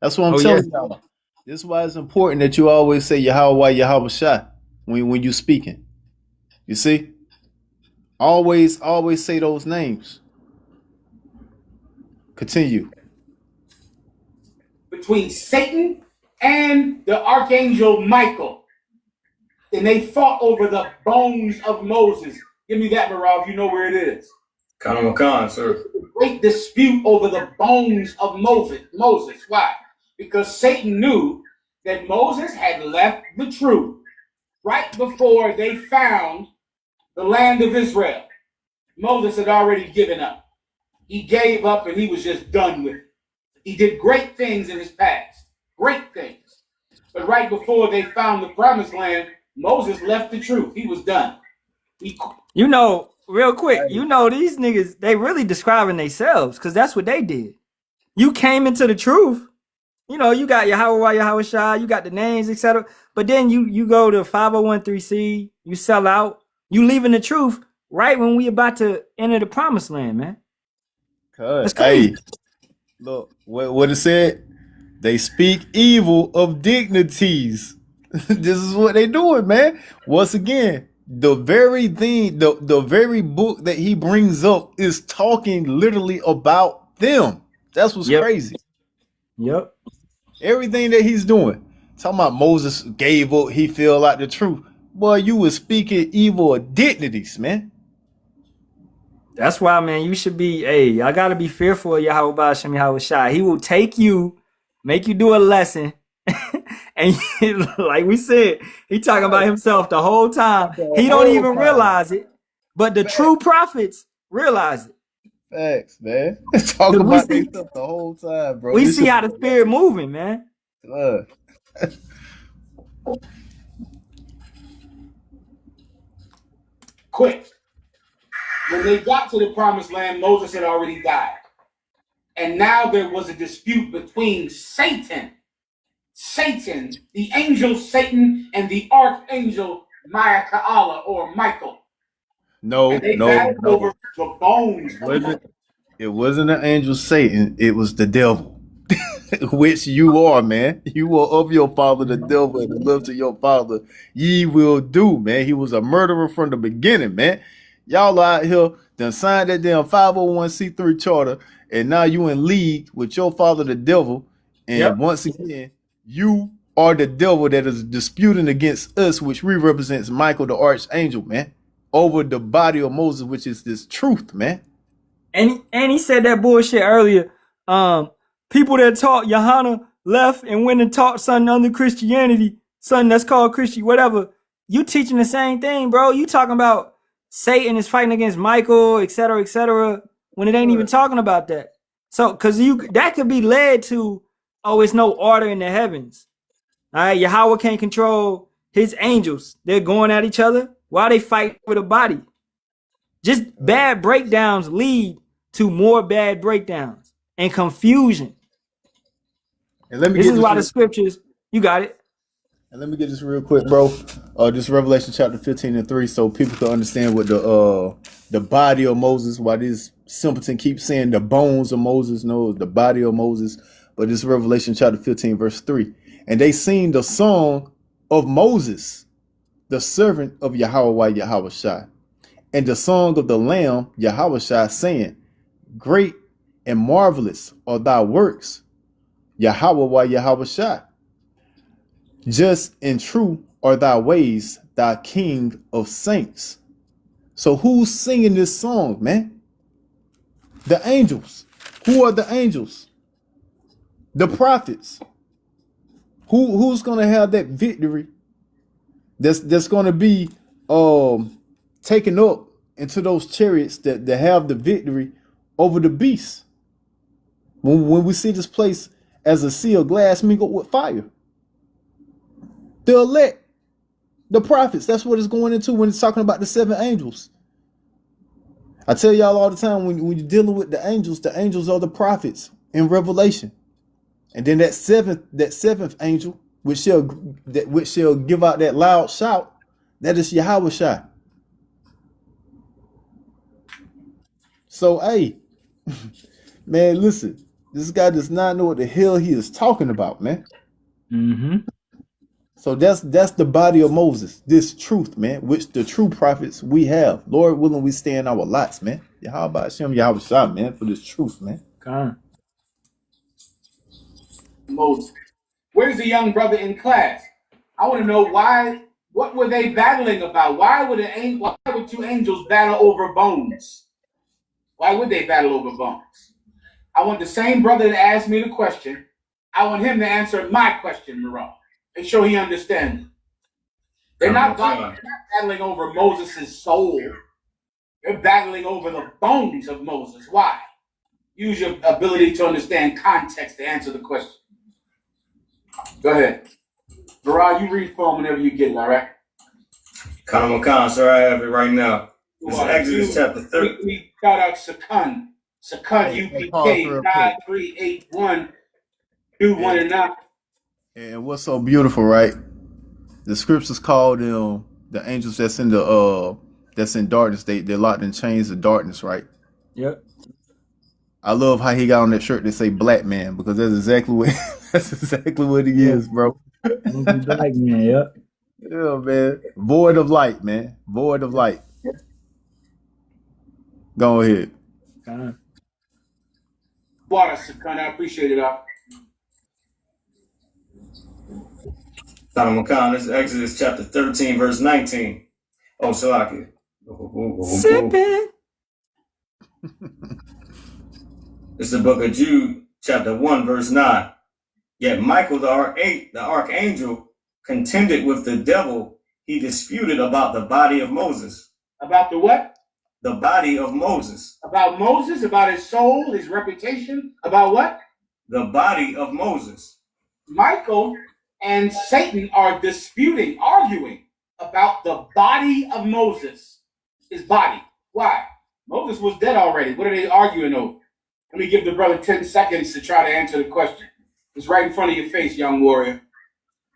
That's what I'm telling y'all. This is why it's important that you always say Yahawah, Yahawashi when you speaking. You see? Always say those names. Continue. Between Satan and the archangel Michael. And they fought over the bones of Moses. Give me that, Marav. You know where it is. Khan, sir. Great dispute over the bones of Moses. Why? Because Satan knew that Moses had left the truth right before they found the land of Israel. Moses had already given up. He gave up and he was just done with it. He did great things in his past. Great things. But right before they found the promised land, Moses left the truth. He was done. Real quick, these niggas, they really describing themselves, because that's what they did. You came into the truth. You got Yahawah, Yahawashi, you got the names, etc. But then you go to 501(c), you sell out, you leaving the truth right when we about to enter the promised land, man. That's crazy. Hey, look, what it said? They speak evil of dignities. This is what they doing, man. Once again, the very thing, the very book that he brings up is talking literally about them. That's what's crazy. Yep. Everything that he's doing. Talking about Moses gave up, he feel like the truth. Boy, you was speaking evil of dignities, man. That's why, man, you should be, I gotta be fearful of Yahawah, Bahasham, Yahawashi. He will take you, make you do a lesson, And like we said, he talking about himself the whole time. The He don't whole even time. realize it, but the true prophets realize it. Facts, man. Talk We about see- themselves the whole time, bro. We This see shit how the spirit moving, man. uh, Quick. When they got to the promised land, Moses had already died. And now there was a dispute between Satan, the angel Satan, and the archangel Michael or Michael. no, And they no, battled no. over the bones. It wasn't an angel Satan, it was the devil. Which you are, man. You are of your father, the devil, and the love to your father ye will do, man. He was a murderer from the beginning, man. Y'all out here done signed that damn 501c3 charter, and now you in league with your father, the devil. And Yep. once again, you are the devil that is disputing against us, which represents Michael, the archangel, man, over the body of Moses, which is this truth, man. And he said that bullshit earlier. People that taught Yahawah left and went and taught something under Christianity, something that's called Christian, whatever. You teaching the same thing, bro. You talking about Satan is fighting against Michael, etc., when it ain't even talking about that. So, cause that could be led to, oh, it's no order in the heavens. All right, Yahawah can't control his angels. They're going at each other while they fight with a body. Just bad breakdowns lead to more bad breakdowns and confusion. And let me This get is why the scriptures, you got it. And let me get this real quick, bro. This Revelation chapter 15:3, so people can understand what the body of Moses, why this simpleton keeps saying the bones of Moses, no, the body of Moses. But this Revelation chapter 15, verse 3. And they sing the song of Moses, the servant of Yahawah Yahawashi, and the song of the Lamb Yahawashi, saying, great and marvelous are thy works, Yahawah Yahawashi. Just and true are thy ways, thy King of saints. So who's singing this song, man? The angels. Who are the angels? The prophets. Who's gonna have that victory? That's gonna be taken up into those chariots that have the victory over the beast. When we see this place as a sea of glass mingled with fire. The elect, the prophets, that's what it's going into when it's talking about the seven angels. I tell y'all all the time, when you're dealing with the angels are the prophets in Revelation. And then that seventh angel, which shall give out that loud shout, that is Yahawashi. So, hey, man, listen, this guy does not know what the hell he is talking about, man. Mm-hmm. So that's the body of Moses, this truth, man, which the true prophets we have. Lord willing, we stay in our lots, man. Bahasham, Yahawashi, man, for this truth, man. God. Moses. Where's the young brother in class? I want to know why. What were they battling about? Why would two angels battle over bones? Why would they battle over bones? I want the same brother that asked me the question. I want him to answer my question, Marah. Make sure he understands. They're not battling over Moses' soul. They're battling over the bones of Moses. Why? Use your ability to understand context to answer the question. Go ahead. Barah, you read for him whenever you get it, all right? Khan, sir, I have it right now. This is Exodus chapter 30. We shout out Sakan UPK 5381 219. And what's so beautiful, right? The scriptures call them the angels that's in darkness. They're locked in chains of darkness, right? Yep. I love how he got on that shirt that say black man, because that's exactly what he is, bro. Black man, yep. Yeah, man. Void of light, man. Void of light. Go ahead. Water, Sakan, I appreciate it. Khan, this is Exodus chapter 13, verse 19. Oh, Salaki. Sipping. It's the book of Jude, chapter 1, verse 9. Yet Michael the archangel contended with the devil. He disputed about the body of Moses. About the what? The body of Moses. About Moses, about his soul, his reputation, about what? The body of Moses. Michael and Satan are disputing, arguing about the body of Moses, his body. Why? Moses was dead already. What are they arguing over? Let me give the brother 10 seconds to try to answer the question. It's right in front of your face, young warrior.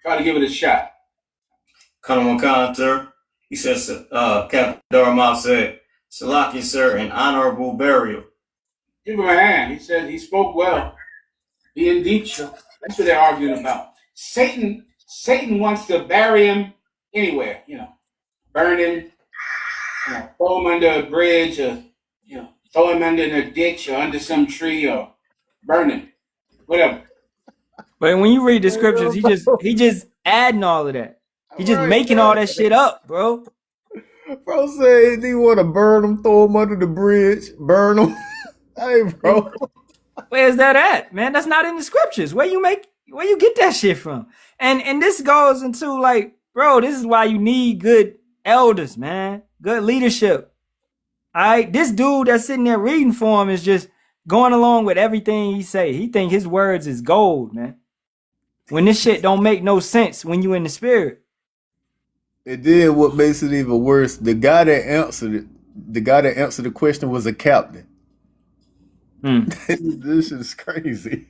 Try to give it a shot. Khan, sir. He says, Captain Darmouth said, Salaki, sir, an honorable burial. Give him a hand. He said he spoke well. He indeed shall. That's what they're arguing about. Satan wants to bury him anywhere, burn him, throw him under a bridge, or throw him under a ditch or under some tree, or burn him, whatever. But when you read the scriptures, he just adding all of that. He just making all that shit up, bro. Bro said he want to burn him, throw him under the bridge, burn him. Hey, bro. Where's that at, man? That's not in the scriptures. Where you get that shit from? And this goes into like, bro, this is why you need good elders, man. Good leadership. All right, this dude that's sitting there reading for him is just going along with everything he say. He think his words is gold, man. When this shit don't make no sense when you in the spirit. And then what makes it even worse, the guy that answered the question was a captain. This is crazy.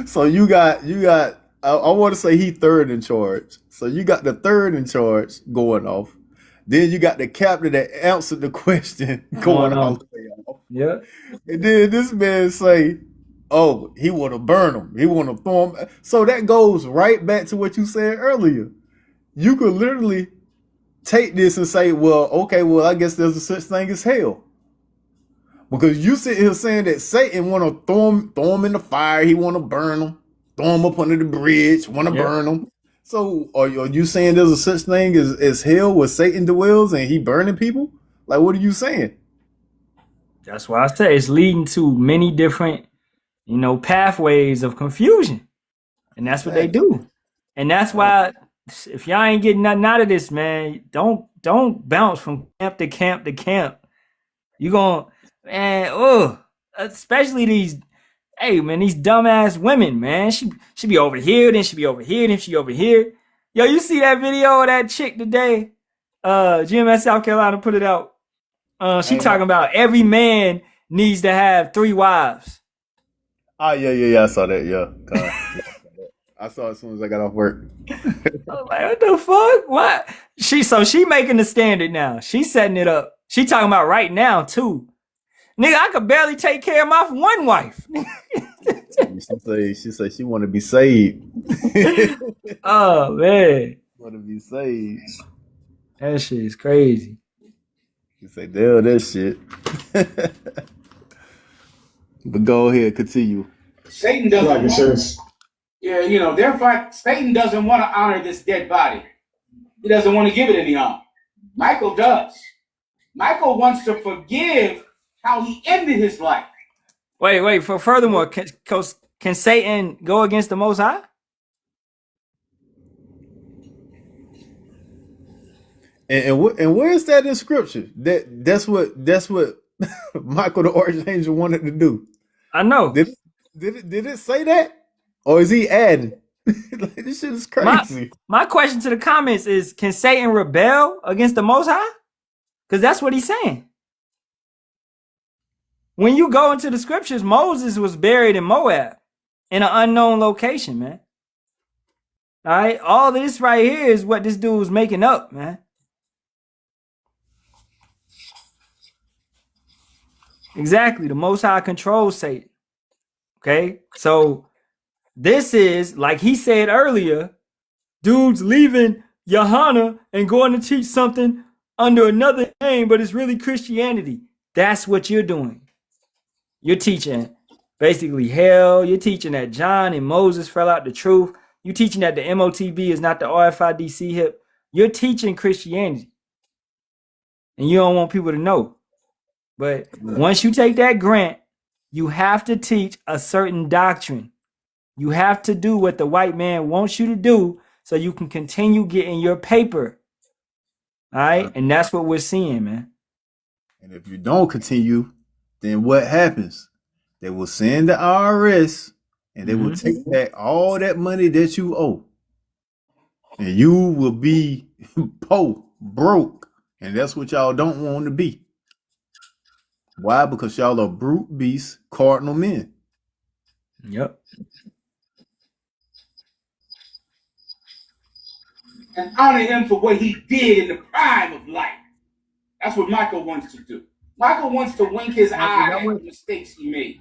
So you got I want to say he third in charge. So you got the third in charge going off. Then you got the captain that answered the question going off. Yeah. And then this man say, oh, he want to burn him. He want to throw him. So that goes right back to what you said earlier. You could literally take this and say, well, okay, well, I guess there's a such thing as hell. Because you sit here saying that Satan want to throw him in the fire. He want to burn him, throw him up under the bridge, want to burn him. So are you saying there's a such thing as hell where Satan dwells and he burning people? Like, what are you saying? That's why I say it's leading to many different, pathways of confusion. And that's what they do. And that's why if y'all ain't getting nothing out of this, man, don't bounce from camp to camp to camp. You gonna, man, especially these dumbass women, man. She be over here, then she be over here, then she over here. Yo, you see that video of that chick today? GMS South Carolina put it out. She talking about every man needs to have 3 wives. Oh, yeah. I saw that, yeah. I saw it as soon as I got off work. I was like, what the fuck? What? She making the standard now. She setting it up. She talking about right now, too. Nigga, I could barely take care of my one wife. She said she want to be saved. Oh, man. Want to be saved. That shit is crazy. You say, damn, that shit. But go ahead, continue. Satan doesn't. Satan doesn't want to honor this dead body. He doesn't want to give it any honor. Michael does. Michael wants to forgive how he ended his life. Wait. Furthermore, can Satan go against the Most High? And where is that in Scripture? That's what Michael the Archangel wanted to do. I know. Did it say that? Or is he adding? Like, this shit is crazy. My question to the comments is, can Satan rebel against the Most High? Because that's what he's saying. When you go into the scriptures, Moses was buried in Moab in an unknown location, man. All right? All of this right here is what this dude was making up, man. Exactly. The Most High controls Satan. Okay? So this is, like he said earlier, dudes leaving Yahawah and going to teach something under another name, but it's really Christianity. That's what you're doing. You're teaching basically hell. You're teaching that John and Moses fell out the truth. You're teaching that the MOTB is not the RFIDC hip. You're teaching Christianity. And you don't want people to know. But once you take that grant, you have to teach a certain doctrine. You have to do what the white man wants you to do so you can continue getting your paper. All right. And that's what we're seeing, man. And if you don't continue, then what happens? They will send the IRS and they will take back all that money that you owe. And you will be poor, broke. And that's what y'all don't want to be. Why? Because y'all are brute beasts, cardinal men. Yep. And honor him for what he did in the prime of life. That's what Michael wants to do. Michael wants to wink his eye at the mistakes he made.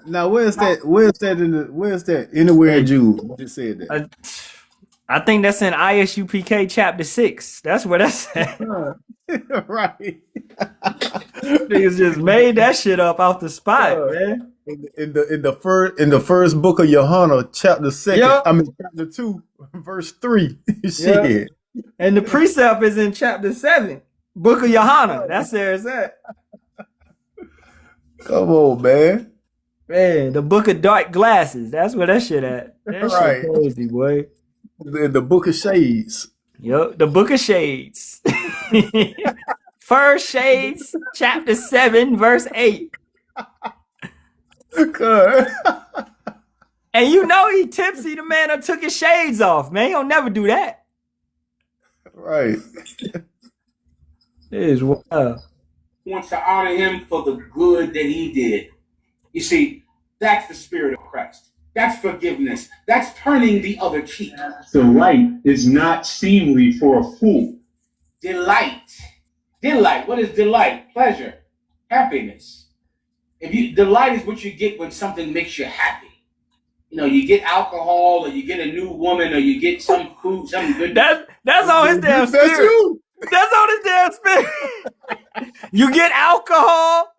Now, where's that? Where's that? Anywhere in Jude? What it said that? I think that's in ISUPK chapter 6. That's where that's at. Right. Niggas just made that shit up off the spot, man. In the first book of Yahawah, chapter 2, chapter 2, verse 3. Shit. And the precept is in chapter 7, book of Yahawah. That's where it's at. Come on, man. Man, the book of dark glasses. That's where that shit at. That shit crazy, boy. The book of shades. Yep, the book of shades. First Shades, chapter 7, verse 8. And you know he tipsy, the man that took his shades off, man. He'll never do that. Right. It is wild. Wants to honor him for the good that he did. You see, that's the spirit of Christ. That's forgiveness. That's turning the other cheek. Delight is not seemly for a fool. Delight. Delight. What is delight? Pleasure. Happiness. Delight is what you get when something makes you happy. You know, you get alcohol, or you get a new woman, or you get some food, something good. That's all his damn spirit. That's all his damn spirit. You get alcohol.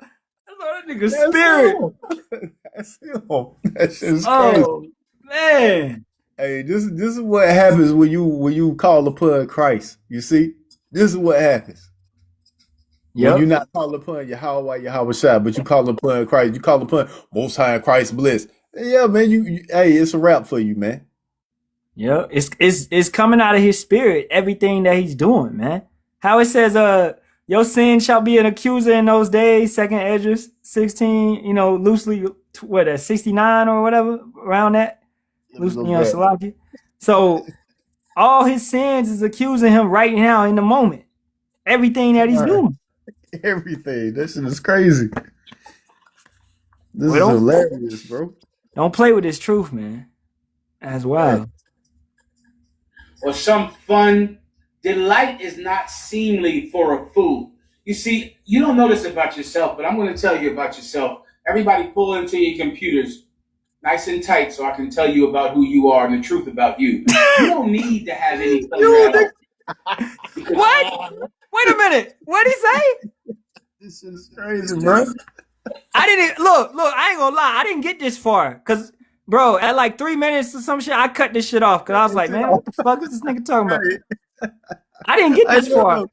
That's all that nigga's spirit. That's him. That shit's crazy. Man. Hey, this is what happens when you call upon Christ. You see, this is what happens. When you're not calling upon Yahawah, Yahawashi, but you call upon Christ. You call upon Most High Christ bliss. Yeah, man. Hey, it's a wrap for you, man. Yeah, it's coming out of his spirit. Everything that he's doing, man. How it says, your sin shall be an accuser in those days. 2nd Esdras 16. Loosely, what, at 69 or whatever around that. Salaki. So all his sins is accusing him right now in the moment. Everything that he's doing. Everything. That shit is crazy. This is hilarious, bro. Don't play with this truth, man. That's wild. Or some fun. Delight is not seemly for a fool. You see, you don't know this about yourself, but I'm going to tell you about yourself. Everybody pull into your computers nice and tight so I can tell you about who you are and the truth about you. You don't need to have any pleasure at all. What? Wait a minute. What'd he say? This shit is crazy, bro. I didn't look, I ain't gonna lie. I didn't get this far. Cause bro, at like 3 minutes or some shit, I cut this shit off. Cause I was like, man, what the fuck is this nigga talking about? I didn't get this far.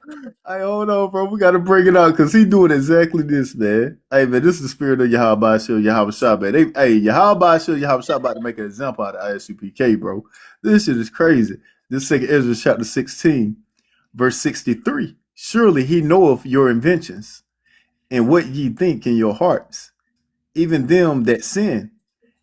Hey, hold on, bro. We gotta bring it out because he doing exactly this, man. Hey, man, this is the spirit of Yahawah, Yahawashi, man. Yahawah, Yahawashi about to make an example out of ISUPK, bro. This shit is crazy. This 2nd Ezra chapter 16, verse 63. Surely he knoweth your inventions and what ye think in your hearts, even them that sin,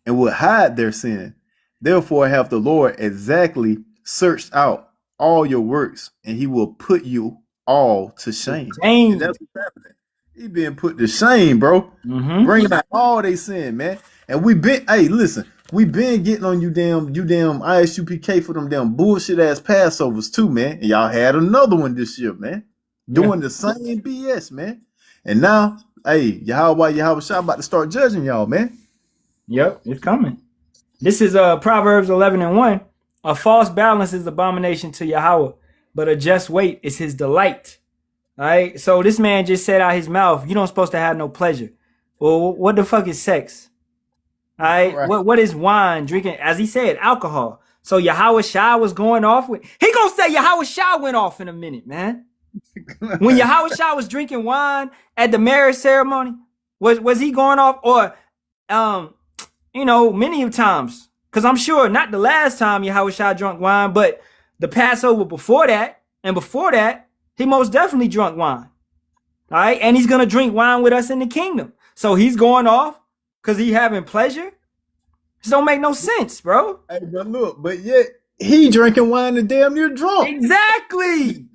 and will hide their sin. Therefore hath the Lord exactly searched out all your works, and he will put you all to shame. And that's what's happening. He being put to shame, bro. Bringing out all they sin, man. And we been, we been getting on you damn ISUPK for them damn bullshit ass Passovers too, man. And y'all had another one this year, man. Doing the same BS, man. And now, Yahawah, Yahawashi about to start judging y'all, man. Yep, it's coming. This is Proverbs 11:1. A false balance is abomination to Yahawah, but a just weight is his delight. All right. So this man just said out his mouth, you don't supposed to have no pleasure. Well, what the fuck is sex? All right. What is wine, drinking? As he said, alcohol. So Yahawashi was going off with. He gonna say Yahawashi went off in a minute, man. When Yahawashi was drinking wine at the marriage ceremony, was he going off? Or, many times Because I'm sure not the last time Yahawashi drunk wine, but the Passover before that, and before that, he most definitely drunk wine. All right, and he's gonna drink wine with us in the kingdom. So he's going off because he having pleasure. This don't make no sense, bro. Hey, but yet he drinking wine and damn near drunk. Exactly.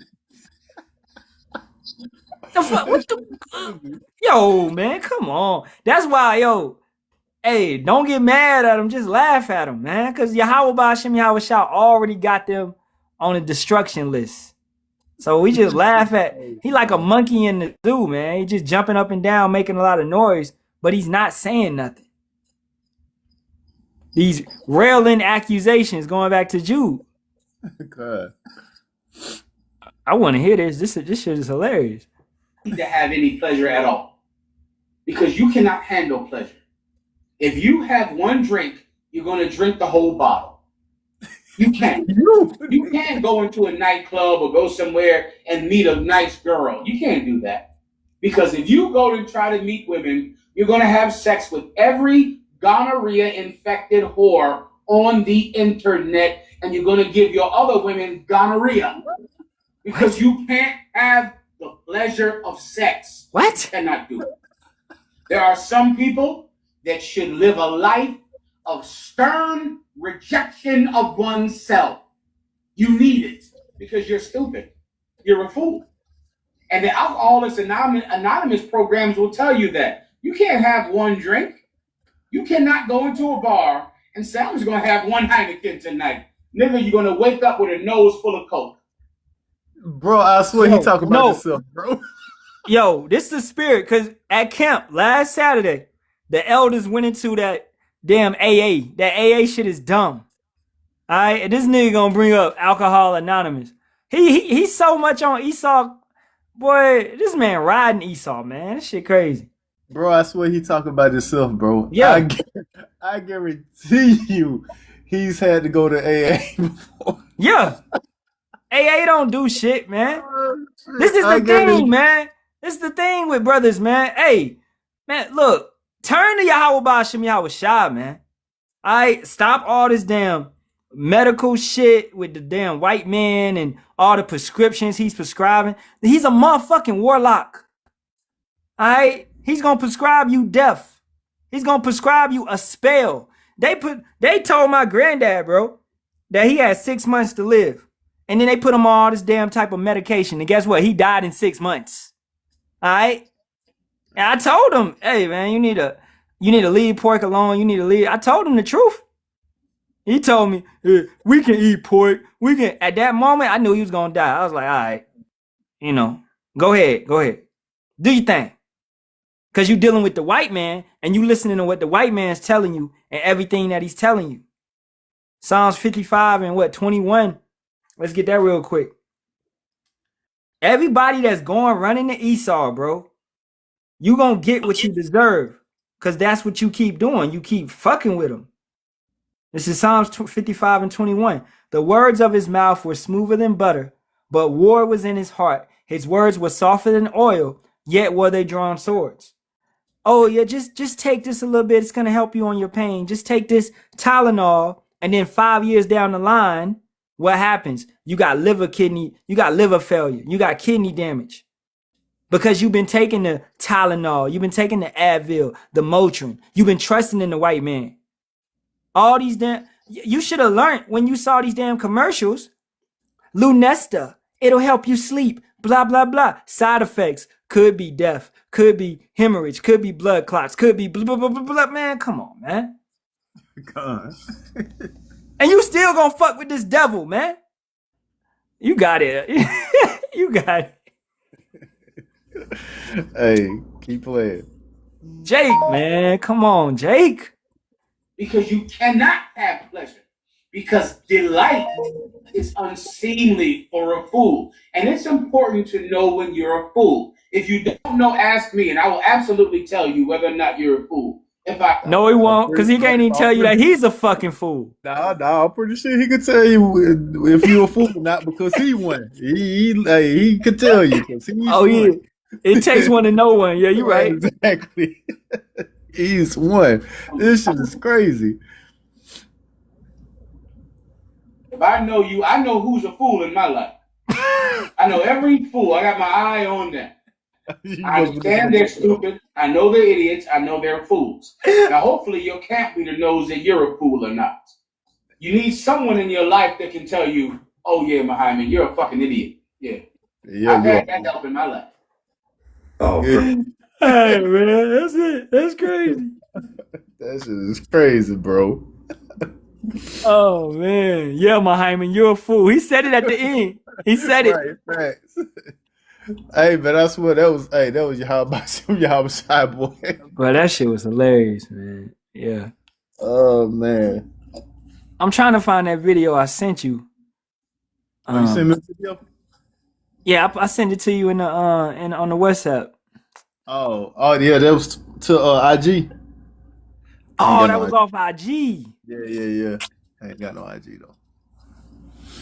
The fuck? What the? Yo, man, come on. That's why, yo. Hey, don't get mad at him. Just laugh at him, man. Because Yahawah Bahasham Yahawashi already got them on a destruction list. So we just laugh at. He like a monkey in the zoo, man. He just jumping up and down, making a lot of noise, but he's not saying nothing. These railing accusations going back to Jude. God. I want to hear this. This shit is hilarious. To have any pleasure at all, because you cannot handle pleasure. If you have one drink, you're going to drink the whole bottle. You can't. You can't go into a nightclub or go somewhere and meet a nice girl. You can't do that, because if you go to try to meet women, you're going to have sex with every gonorrhea infected whore on the internet, and you're going to give your other women gonorrhea, because you can't have the pleasure of sex. What? You cannot do it. There are some people that should live a life of stern rejection of oneself. You need it because you're stupid. You're a fool. And the Alcoholics Anonymous programs will tell you that. You can't have one drink. You cannot go into a bar and say, I'm just going to have one Heineken tonight. Nigga, you're going to wake up with a nose full of coke. Bro, I swear he talking about himself, bro. Yo, this is the spirit, because at camp last Saturday, the elders went into that damn AA. That AA shit is dumb. All right, and this nigga gonna bring up Alcohol Anonymous. He's so much on Esau. Boy, this man riding Esau, man. This shit crazy. Bro, I swear he talking about himself, bro. Yeah. I guarantee you he's had to go to AA before. Yeah. AA don't do shit, man. This is the thing, man. This is the thing with brothers, man. Hey, man, look. Turn to Yahawah Bahasham Yahawashi, man. All right, stop all this damn medical shit with the damn white man and all the prescriptions he's prescribing. He's a motherfucking warlock. All right, he's gonna prescribe you death. He's gonna prescribe you a spell. They told my granddad, bro, that he had 6 months to live. And then they put him on all this damn type of medication. And guess what? He died in 6 months. All right. And I told him, hey, man, you need to leave pork alone. You need to leave. I told him the truth. He told me, hey, we can eat pork. We can. At that moment, I knew he was going to die. I was like, all right, go ahead. Do your thing. Because you're dealing with the white man and you listening to what the white man's telling you and everything that he's telling you. Psalms 55 and 21. Let's get that real quick. Everybody that's going running to Esau, bro, you gonna get what you deserve. Because that's what you keep doing. You keep fucking with him. This is Psalms 55 and 21. The words of his mouth were smoother than butter, but war was in his heart. His words were softer than oil, yet were they drawn swords. Oh, yeah, just take this a little bit. It's going to help you on your pain. Just take this Tylenol, and then 5 years down the line, what happens? You got liver failure. You got kidney damage. Because you've been taking the Tylenol. You've been taking the Advil, the Motrin. You've been trusting in the white man. All these damn... You should have learned when you saw these damn commercials. Lunesta. It'll help you sleep. Blah, blah, blah. Side effects. Could be death. Could be hemorrhage. Could be blood clots. Could be blah, blah, blah, blah, blah. Man, come on, man. God. And you still gonna fuck with this devil, man. You got it. You got it. Hey, keep playing. Jake, man. Come on, Jake. Because you cannot have pleasure. Because delight is unseemly for a fool. And it's important to know when you're a fool. If you don't know, ask me, and I will absolutely tell you whether or not you're a fool. No, he won't, because he can't even tell you that he's a fucking fool. Nah, I'm pretty sure he could tell you if you're a fool, not because he won. He could tell you. Oh, yeah. It takes one to know one. Yeah, you're right. Exactly. He's won. This shit is crazy. If I know you, I know who's a fool in my life. I know every fool. I got my eye on them. I understand they're stupid. I know they're idiots. I know they're fools. Now, hopefully, your camp leader knows that you're a fool or not. You need someone in your life that can tell you, "Oh yeah, Muhammad, you're a fucking idiot." Yeah, I've had that help in my life. Oh, Hey man, that's it. That's crazy. That shit is crazy, bro. Oh man, yeah, Muhammad, you're a fool. He said it at the end. He said it. Right, facts. Hey, but I swear that was Yahawashi, boy. Bro, that shit was hilarious, man. Yeah. Oh man. I'm trying to find that video I sent you. You sent me a video? Yeah, I sent it to you in the on the WhatsApp. Oh yeah, that was to IG. Oh, that was off IG. Yeah. I ain't got no IG though.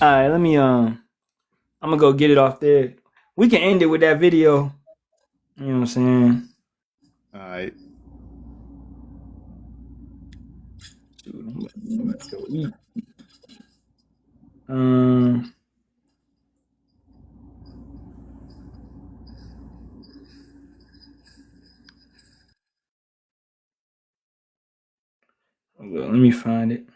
All right, let me I'm gonna go get it off there. We can end it with that video. You know what I'm saying? All right. Dude, I'm about to go eat. Well, let me find it.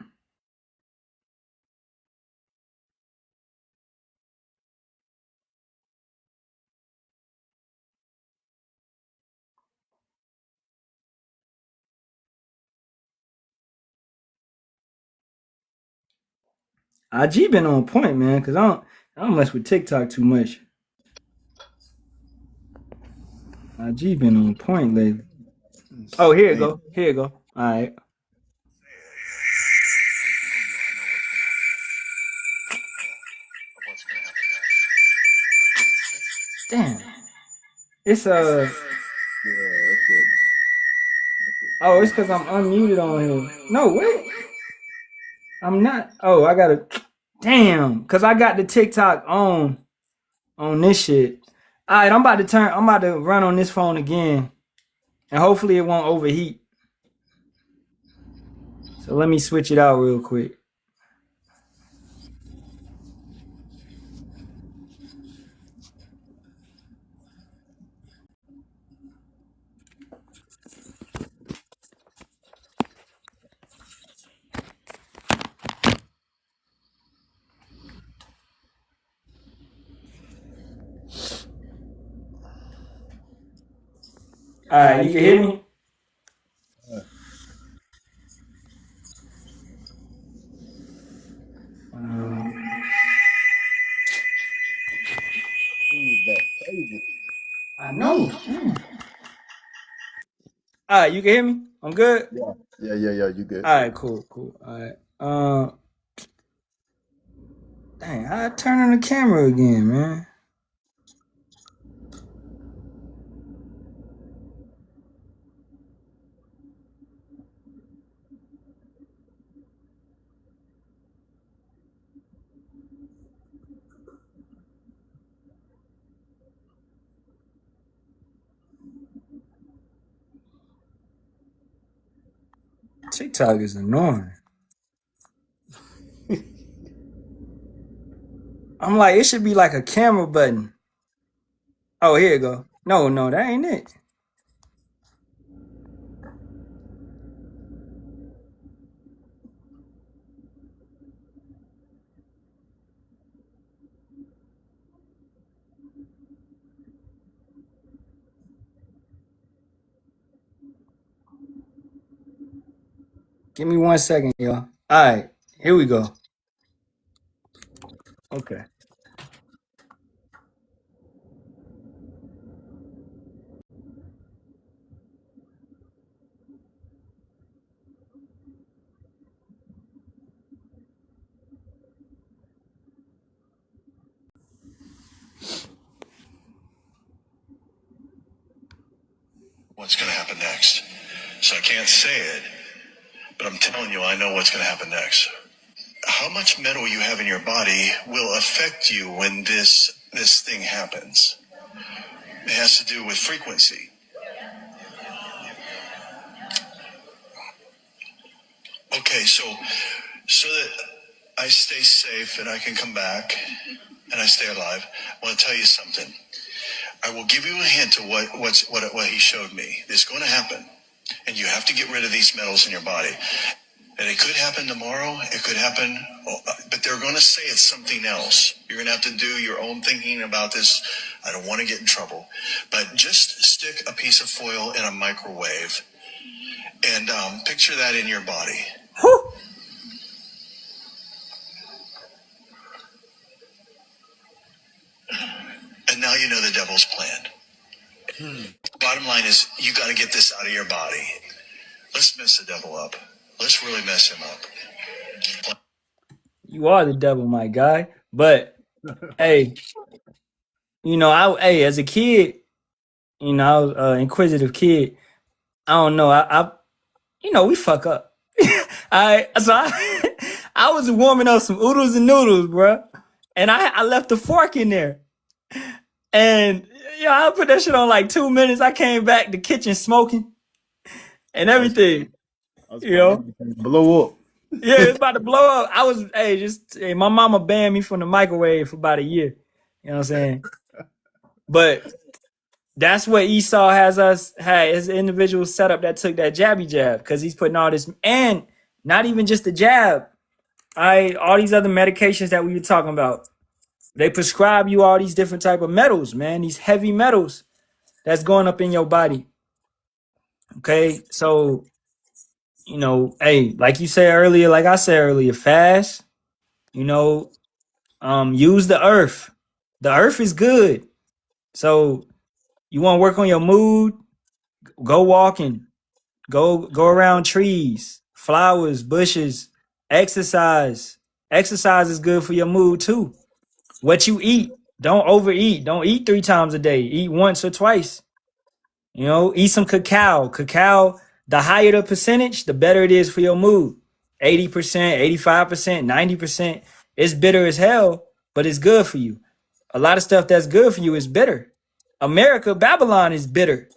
IG been on point, man, because I don't mess with TikTok too much. IG been on point lately. Oh, here you go. Here you go. All right. Damn. It's Oh, it's because I'm unmuted on here. No, wait. I'm not. Oh, I gotta. Damn, because I got the TikTok on this shit. All right, I'm about to run on this phone again, and hopefully it won't overheat. So let me switch it out real quick. All right, you can hear me? I know. All right, you can hear me? I'm good? Yeah, you good. All right, cool. All right. Dang, how I turn on the camera again, man? TikTok is annoying. I'm like, it should be like a camera button. Oh, here you go. No, that ain't it. Give me 1 second, y'all. All right, here we go. Okay. What's going to happen next? So I can't say it, but I'm telling you, I know what's going to happen next. How much metal you have in your body will affect you when this thing happens. It has to do with frequency. Okay, so that I stay safe and I can come back and I stay alive, I want to tell you something. I will give you a hint of what he showed me. It's going to happen. And you have to get rid of these metals in your body. And it could happen tomorrow. It could happen, but they're going to say it's something else. You're going to have to do your own thinking about this. I don't want to get in trouble, but just stick a piece of foil in a microwave and picture that in your body. Whew. And now you know the devil's plan. Bottom line is, you got to get this out of your body. Let's mess the devil up. Let's really mess him up. You are the devil, my guy. But hey, as a kid, I was an inquisitive kid. I don't know. We fuck up. I was warming up some oodles and noodles, bro, and I left the fork in there, and I put that shit on like 2 minutes. I came back, the kitchen smoking and everything. Blow up. Yeah, it's about to blow up. I was, my mama banned me from the microwave for about a year. You know what I'm saying? But that's what Esau had his individual setup that took that jabby jab, because he's putting all this, and not even just the jab. All these other medications that we were talking about. They prescribe you all these different type of metals, man. These heavy metals that's going up in your body. Okay, so like you said earlier, like I said earlier, fast. Use the earth. The earth is good. So you want to work on your mood? Go walking. Go around trees, flowers, bushes. Exercise. Exercise is good for your mood too. What you eat, don't overeat. Don't eat 3 times a day. Eat once or twice. Eat some cacao. Cacao, the higher the percentage, the better it is for your mood. 80%, 85%, 90%. It's bitter as hell, but it's good for you. A lot of stuff that's good for you is bitter. Babylon is bitter,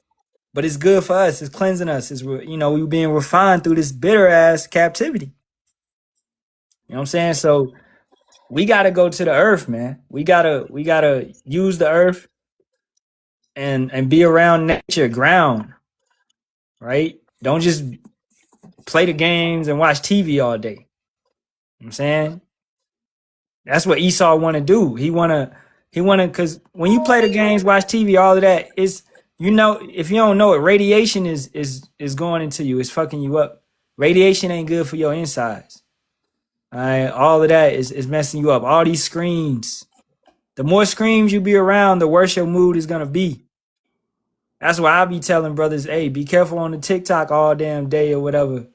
but it's good for us. It's cleansing us. We're being refined through this bitter ass captivity. You know what I'm saying? So we got to go to the earth, man. We gotta use the earth and be around nature, ground, right? Don't just play the games and watch TV all day. You know what I'm saying? That's what Esau want to do. He want to, because when you play the games, watch TV, all of that is, if you don't know it, radiation is going into you. It's fucking you up. Radiation ain't good for your insides. All right, all of that is messing you up. All these screens. The more screens you be around, the worse your mood is gonna be. That's why I be telling brothers, hey, be careful on the TikTok all damn day or whatever.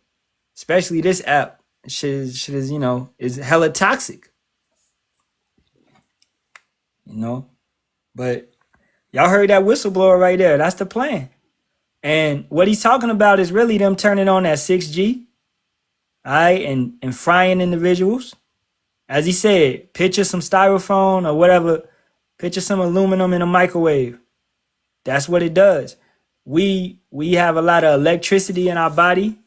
Especially this app. Shit is is hella toxic. But y'all heard that whistleblower right there. That's the plan. And what he's talking about is really them turning on that 6G, all right, and frying individuals. As he said, picture some styrofoam or whatever, picture some aluminum in a microwave. That's what it does. We have a lot of electricity in our body.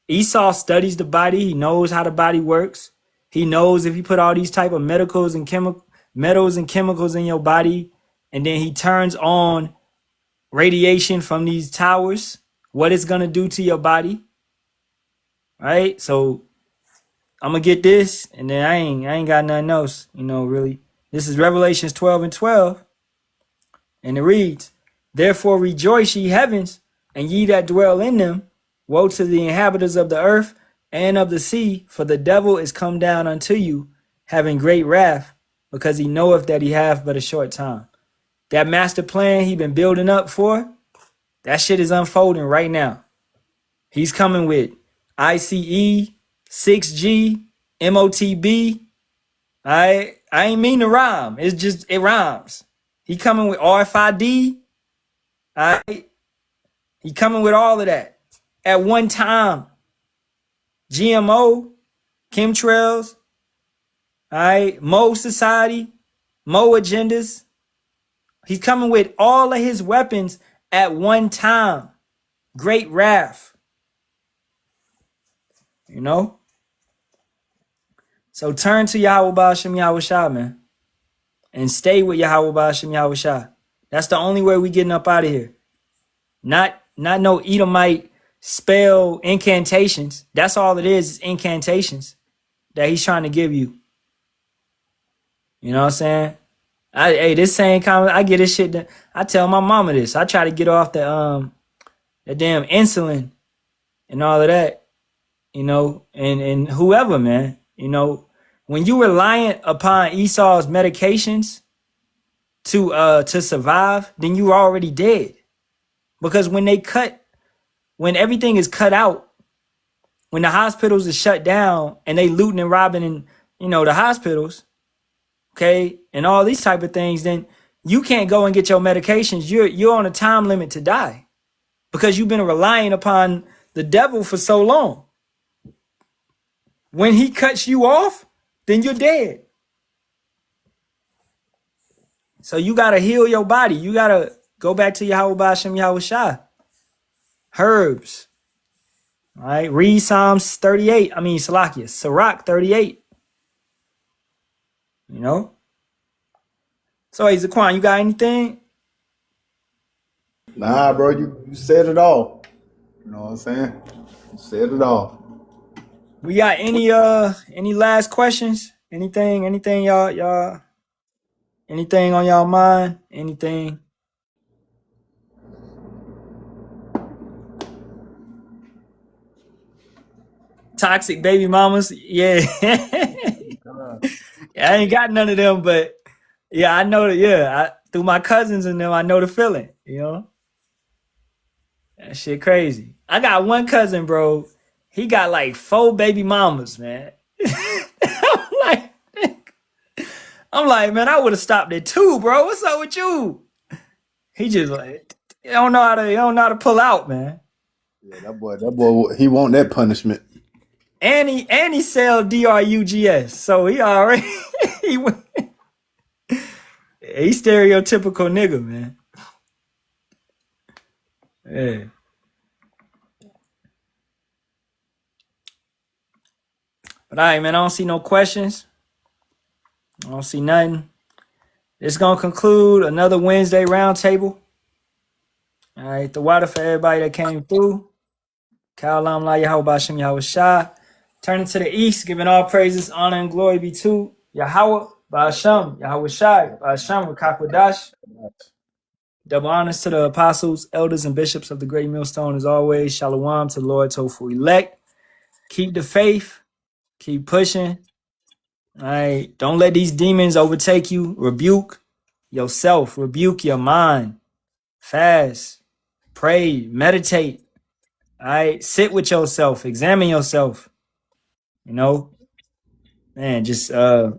Esau studies the body. He knows how the body works. He knows if you put all these type of metals and chemicals in your body, and then he turns on radiation from these towers, what it's gonna do to your body. Right? So I'm gonna get this, and then I ain't got nothing else, really. This is Revelations 12:12, and it reads, "Therefore rejoice, ye heavens, and ye that dwell in them. Woe to the inhabitants of the earth and of the sea, for the devil is come down unto you, having great wrath, because he knoweth that he hath but a short time." That master plan he been building up for, that shit is unfolding right now. He's coming with ICE, 6G, MOTB. I ain't mean to rhyme. It's just, it rhymes. He coming with RFID. He coming with all of that at one time. GMO, chemtrails, Mo society, Mo agendas. He's coming with all of his weapons at one time. Great wrath. So turn to Yahweh Bahasham Yahawashi, man. And stay with Yahweh Bahasham Yahawashi. That's the only way we getting up out of here. Not no Edomite spell incantations. That's all it is incantations that he's trying to give you. You know what I'm saying? This same comment, I get this shit. I tell my mama this. I try to get off the damn insulin and all of that. You know, and whoever, man. You know, when you reliant upon Esau's medications to survive, then you're already dead. Because when everything is cut out, when the hospitals are shut down and they looting and robbing in, you know, the hospitals, okay, and all these type of things, then you can't go and get your medications. You're on a time limit to die because you've been relying upon the devil for so long. When he cuts you off, then you're dead. So you got to heal your body. You got to go back to Yahweh Bahasham Yahawashi. Herbs. All right. Read Psalms 38. I mean, Salakia. Sirach 38. You know? So, hey, Zaquan, you got anything? Nah, bro, you said it all. You know what I'm saying? You said it all. We got any last questions? Anything y'all anything on y'all mind? Anything? Toxic baby mamas? Yeah. I ain't got none of them, but yeah, I know that, yeah. Through my cousins and them, I know the feeling, you know? That shit crazy. I got one cousin, bro. He got like 4 baby mamas, man. I'm like, man, I would have stopped at 2, bro. What's up with you? He just like, he don't know how to pull out, man. Yeah, that boy, he want that punishment. And he sell drugs, so he already he's stereotypical nigga, man. Yeah. But all right, man, I don't see no questions. I don't see nothing. It's gonna conclude another Wednesday roundtable. All right, the water for everybody that came through. Halalyam la Yahawah Bahasham Yahawashi. Turning to the east, giving all praises, honor, and glory be to Yahawah, Bahasham, Yahawashi, Bahasham, Rakakwadash. Double honors to the apostles, elders, and bishops of the great millstone as always. Shalawam to the Lord's hopeful elect. Keep the faith. Keep pushing. All right. Don't let these demons overtake you. Rebuke yourself. Rebuke your mind. Fast. Pray. Meditate. All right. Sit with yourself. Examine yourself. You know, man, just what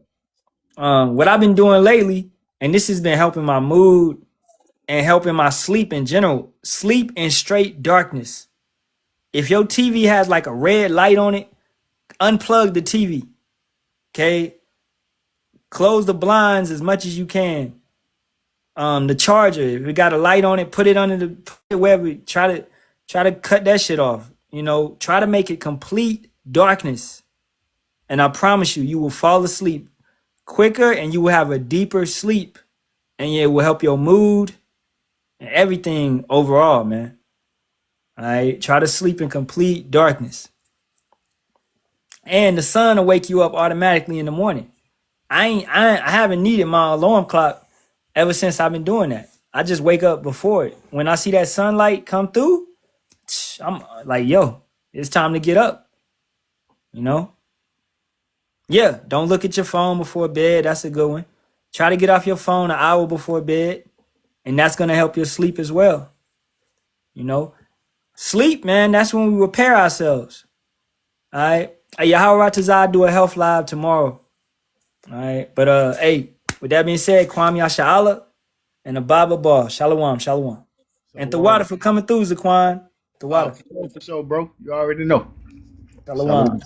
I've been doing lately, and this has been helping my mood and helping my sleep in general. Sleep in straight darkness. If your TV has like a red light on it, unplug the TV. Okay? Close the blinds as much as you can. The charger, if it got a light on it, put it under the wherever. Try to cut that shit off. You know, try to make it complete darkness. And I promise you, you will fall asleep quicker and you will have a deeper sleep. And it will help your mood and everything overall, man. All right? Try to sleep in complete darkness. And the sun will wake you up automatically in the morning. I haven't needed my alarm clock ever since I've been doing that. I just wake up before it. When I see that sunlight come through, I'm like, yo, it's time to get up. You know? Yeah, don't look at your phone before bed. That's a good one. Try to get off your phone an hour before bed, and that's going to help your sleep as well. You know? Sleep, man, that's when we repair ourselves. All right? Yahawah do a health live tomorrow. All right? But, hey, with that being said, Kwame Yasharahla and the Baba Bar. Shalawam, shalawam. And the water for coming through, Zaquan. The water. For sure, bro. You already know. Shalawam.